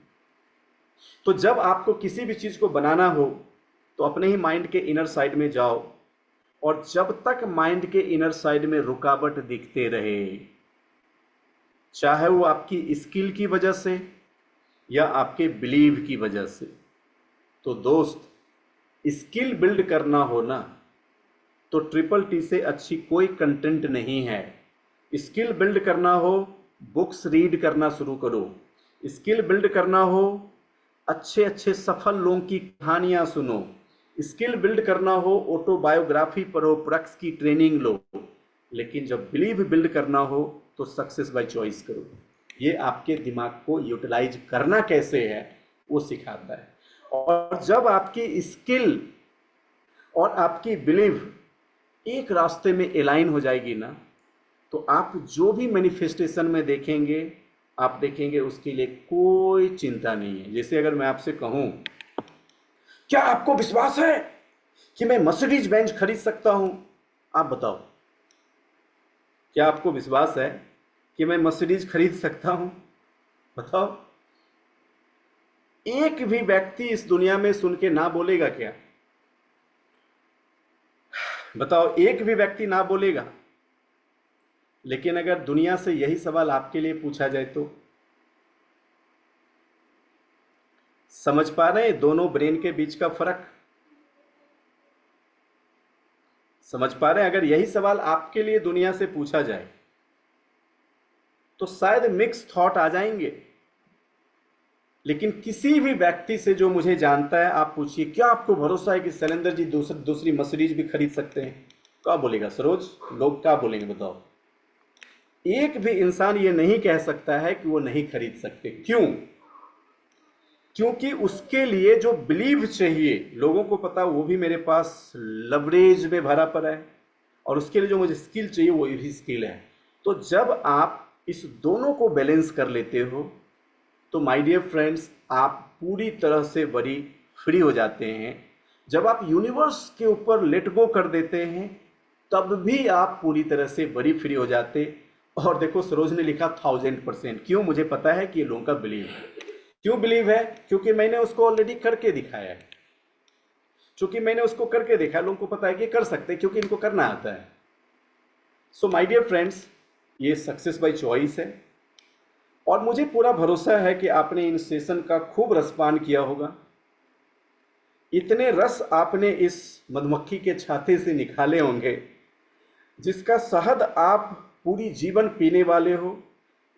तो जब आपको किसी भी चीज को बनाना हो तो अपने ही माइंड के इनर साइड में जाओ, और जब तक माइंड के इनर साइड में रुकावट दिखते रहे, चाहे वो आपकी स्किल की वजह से या आपके बिलीव की वजह से, तो दोस्त, स्किल बिल्ड करना हो ना, तो ट्रिपल टी से अच्छी कोई कंटेंट नहीं है। स्किल बिल्ड करना हो, बुक्स रीड करना शुरू करो। स्किल बिल्ड करना हो, अच्छे अच्छे सफल लोगों की कहानियां सुनो। स्किल बिल्ड करना हो, ऑटोबायोग्राफी पढ़ो, प्रेक्स की ट्रेनिंग लो। लेकिन जब बिलीव बिल्ड करना हो तो सक्सेस बाय चॉइस करो। ये आपके दिमाग को यूटिलाइज करना कैसे है वो सिखाता है। और जब आपकी स्किल और आपकी बिलीव एक रास्ते में अलाइन हो जाएगी ना, तो आप जो भी मैनिफेस्टेशन में देखेंगे, आप देखेंगे उसके लिए कोई चिंता नहीं है। जैसे अगर मैं आपसे कहूं, क्या आपको विश्वास है कि मैं मर्सिडीज बेंज खरीद सकता हूं? आप बताओ, क्या आपको विश्वास है कि मैं मर्सिडीज खरीद सकता हूं? बताओ, एक भी व्यक्ति इस दुनिया में सुन के ना बोलेगा क्या? बताओ, एक भी व्यक्ति ना बोलेगा। लेकिन अगर दुनिया से यही सवाल आपके लिए पूछा जाए तो समझ पा रहे हैं दोनों ब्रेन के बीच का फर्क? समझ पा रहे हैं? अगर यही सवाल आपके लिए दुनिया से पूछा जाए तो शायद मिक्स थॉट आ जाएंगे। लेकिन किसी भी व्यक्ति से जो मुझे जानता है, आप पूछिए, क्या आपको भरोसा है कि शैलेंद्र जी दूसरी मर्सिडीज भी खरीद सकते हैं? क्या बोलेगा सरोज? लोग क्या बोलेंगे बताओ? एक भी इंसान ये नहीं कह सकता है कि वो नहीं खरीद सकते। क्यों? क्योंकि उसके लिए जो बिलीव चाहिए, लोगों को पता वो भी मेरे पास लवरेज में भरा पड़ा है, और उसके लिए जो मुझे स्किल चाहिए वो भी स्किल है। तो जब आप इस दोनों को बैलेंस कर लेते हो तो माय डियर फ्रेंड्स, आप पूरी तरह से वरी फ्री हो जाते हैं। जब आप यूनिवर्स के ऊपर लेट गो कर देते हैं तब भी आप पूरी तरह से वरी फ्री हो जाते। और देखो, सरोज ने लिखा 1000%। क्यों? मुझे पता है कि ये लोगों का बिलीव है। क्यों बिलीव है? क्योंकि मैंने उसको ऑलरेडी करके दिखाया है। क्योंकि मैंने उसको करके देखा, लोगों को पता है कि कर सकते हैं, क्योंकि इनको करना आता है। सो माय डियर फ्रेंड्स, ये सक्सेस बाय चॉइस है। और मुझे पूरा भरोसा है कि आपने इन सेशन का खूब रसपान किया होगा। इतने रस आपने इस मधुमक्खी के छाते से निकाले होंगे जिसका शहद आप पूरी जीवन पीने वाले हो।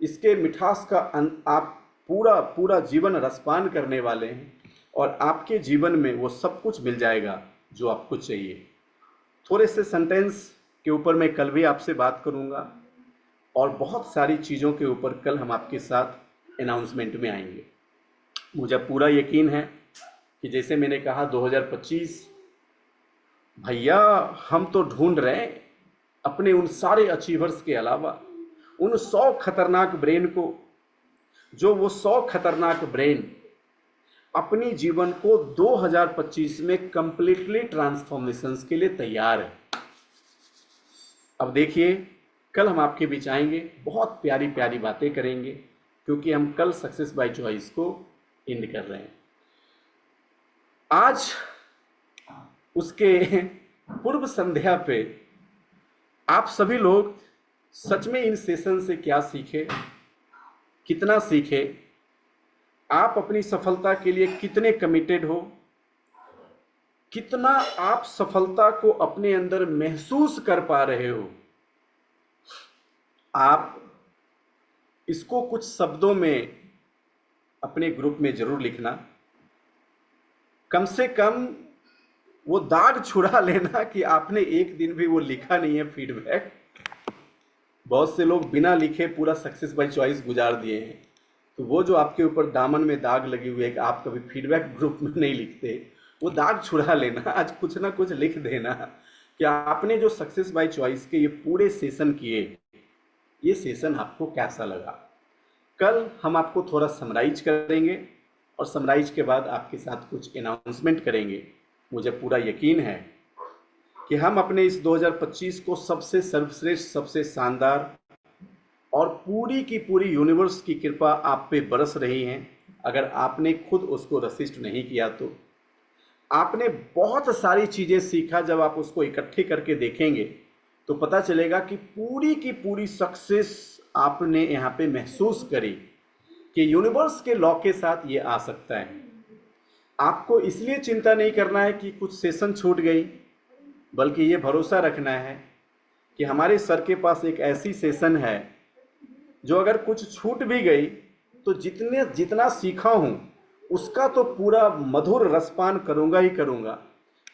इसके मिठास का आप पूरा पूरा जीवन रसपान करने वाले हैं, और आपके जीवन में वो सब कुछ मिल जाएगा जो आपको चाहिए। थोड़े से सेंटेंस के ऊपर मैं कल भी आपसे बात करूंगा, और बहुत सारी चीज़ों के ऊपर कल हम आपके साथ अनाउंसमेंट में आएंगे। मुझे पूरा यकीन है कि जैसे मैंने कहा 2025, भैया हम तो ढूंढ रहे हैं अपने उन सारे अचीवर्स के अलावा उन 100 खतरनाक ब्रेन को, जो वो 100 खतरनाक ब्रेन अपनी जीवन को 2025 में कंप्लीटली ट्रांसफॉर्मेशंस के लिए तैयार है। अब देखिए, कल हम आपके बीच आएंगे, बहुत प्यारी प्यारी बातें करेंगे, क्योंकि हम कल सक्सेस बाय चॉइस को एंड कर रहे हैं। आज उसके पूर्व संध्या पे आप सभी लोग सच में इन सेशन से क्या सीखे, कितना सीखे, आप अपनी सफलता के लिए कितने कमिटेड हो, कितना आप सफलता को अपने अंदर महसूस कर पा रहे हो। आप इसको कुछ शब्दों में अपने ग्रुप में जरूर लिखना। कम से कम वो दाग छुड़ा लेना कि आपने एक दिन भी वो लिखा नहीं है फीडबैक। बहुत से लोग बिना लिखे पूरा सक्सेस बाय चॉइस गुजार दिए हैं। तो वो जो आपके ऊपर दामन में दाग लगी हुई है कि आप कभी फीडबैक ग्रुप में नहीं लिखते, वो दाग छुड़ा लेना, आज कुछ ना कुछ लिख देना कि आपने जो सक्सेस बाय चॉइस के ये पूरे सेशन किए, ये सेशन आपको कैसा लगा। कल हम आपको थोड़ा समराइज करेंगे और समराइज के बाद आपके साथ कुछ अनाउंसमेंट करेंगे। मुझे पूरा यकीन है कि हम अपने इस 2025 को सबसे सर्वश्रेष्ठ, सबसे शानदार और पूरी की पूरी यूनिवर्स की कृपा आप पे बरस रही है। अगर आपने खुद उसको रजिस्ट नहीं किया तो आपने बहुत सारी चीज़ें सीखा। जब आप उसको इकट्ठे करके देखेंगे तो पता चलेगा कि पूरी की पूरी सक्सेस आपने यहाँ पे महसूस करी कि यूनिवर्स के लॉ के साथ ये आ सकता है। आपको इसलिए चिंता नहीं करना है कि कुछ सेशन छूट गई, बल्कि ये भरोसा रखना है कि हमारे सर के पास एक ऐसी सेशन है जो अगर कुछ छूट भी गई तो जितना सीखा हूँ उसका तो पूरा मधुर रसपान करूँगा ही करूँगा।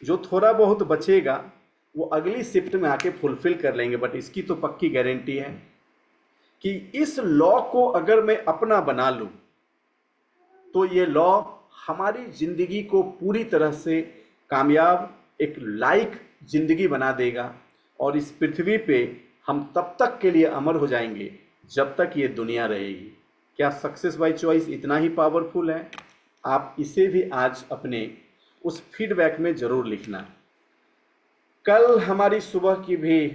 जो थोड़ा बहुत बचेगा वो अगली शिफ्ट में आके फुलफिल कर लेंगे। बट इसकी तो पक्की गारंटी है कि इस लॉ को अगर मैं अपना बना लूँ तो ये लॉ हमारी ज़िंदगी को पूरी तरह से कामयाब, एक लाइक ज़िंदगी बना देगा। और इस पृथ्वी पे हम तब तक के लिए अमर हो जाएंगे जब तक ये दुनिया रहेगी। क्या सक्सेस बाय चॉइस इतना ही पावरफुल है? आप इसे भी आज अपने उस फीडबैक में ज़रूर लिखना। कल हमारी सुबह की भी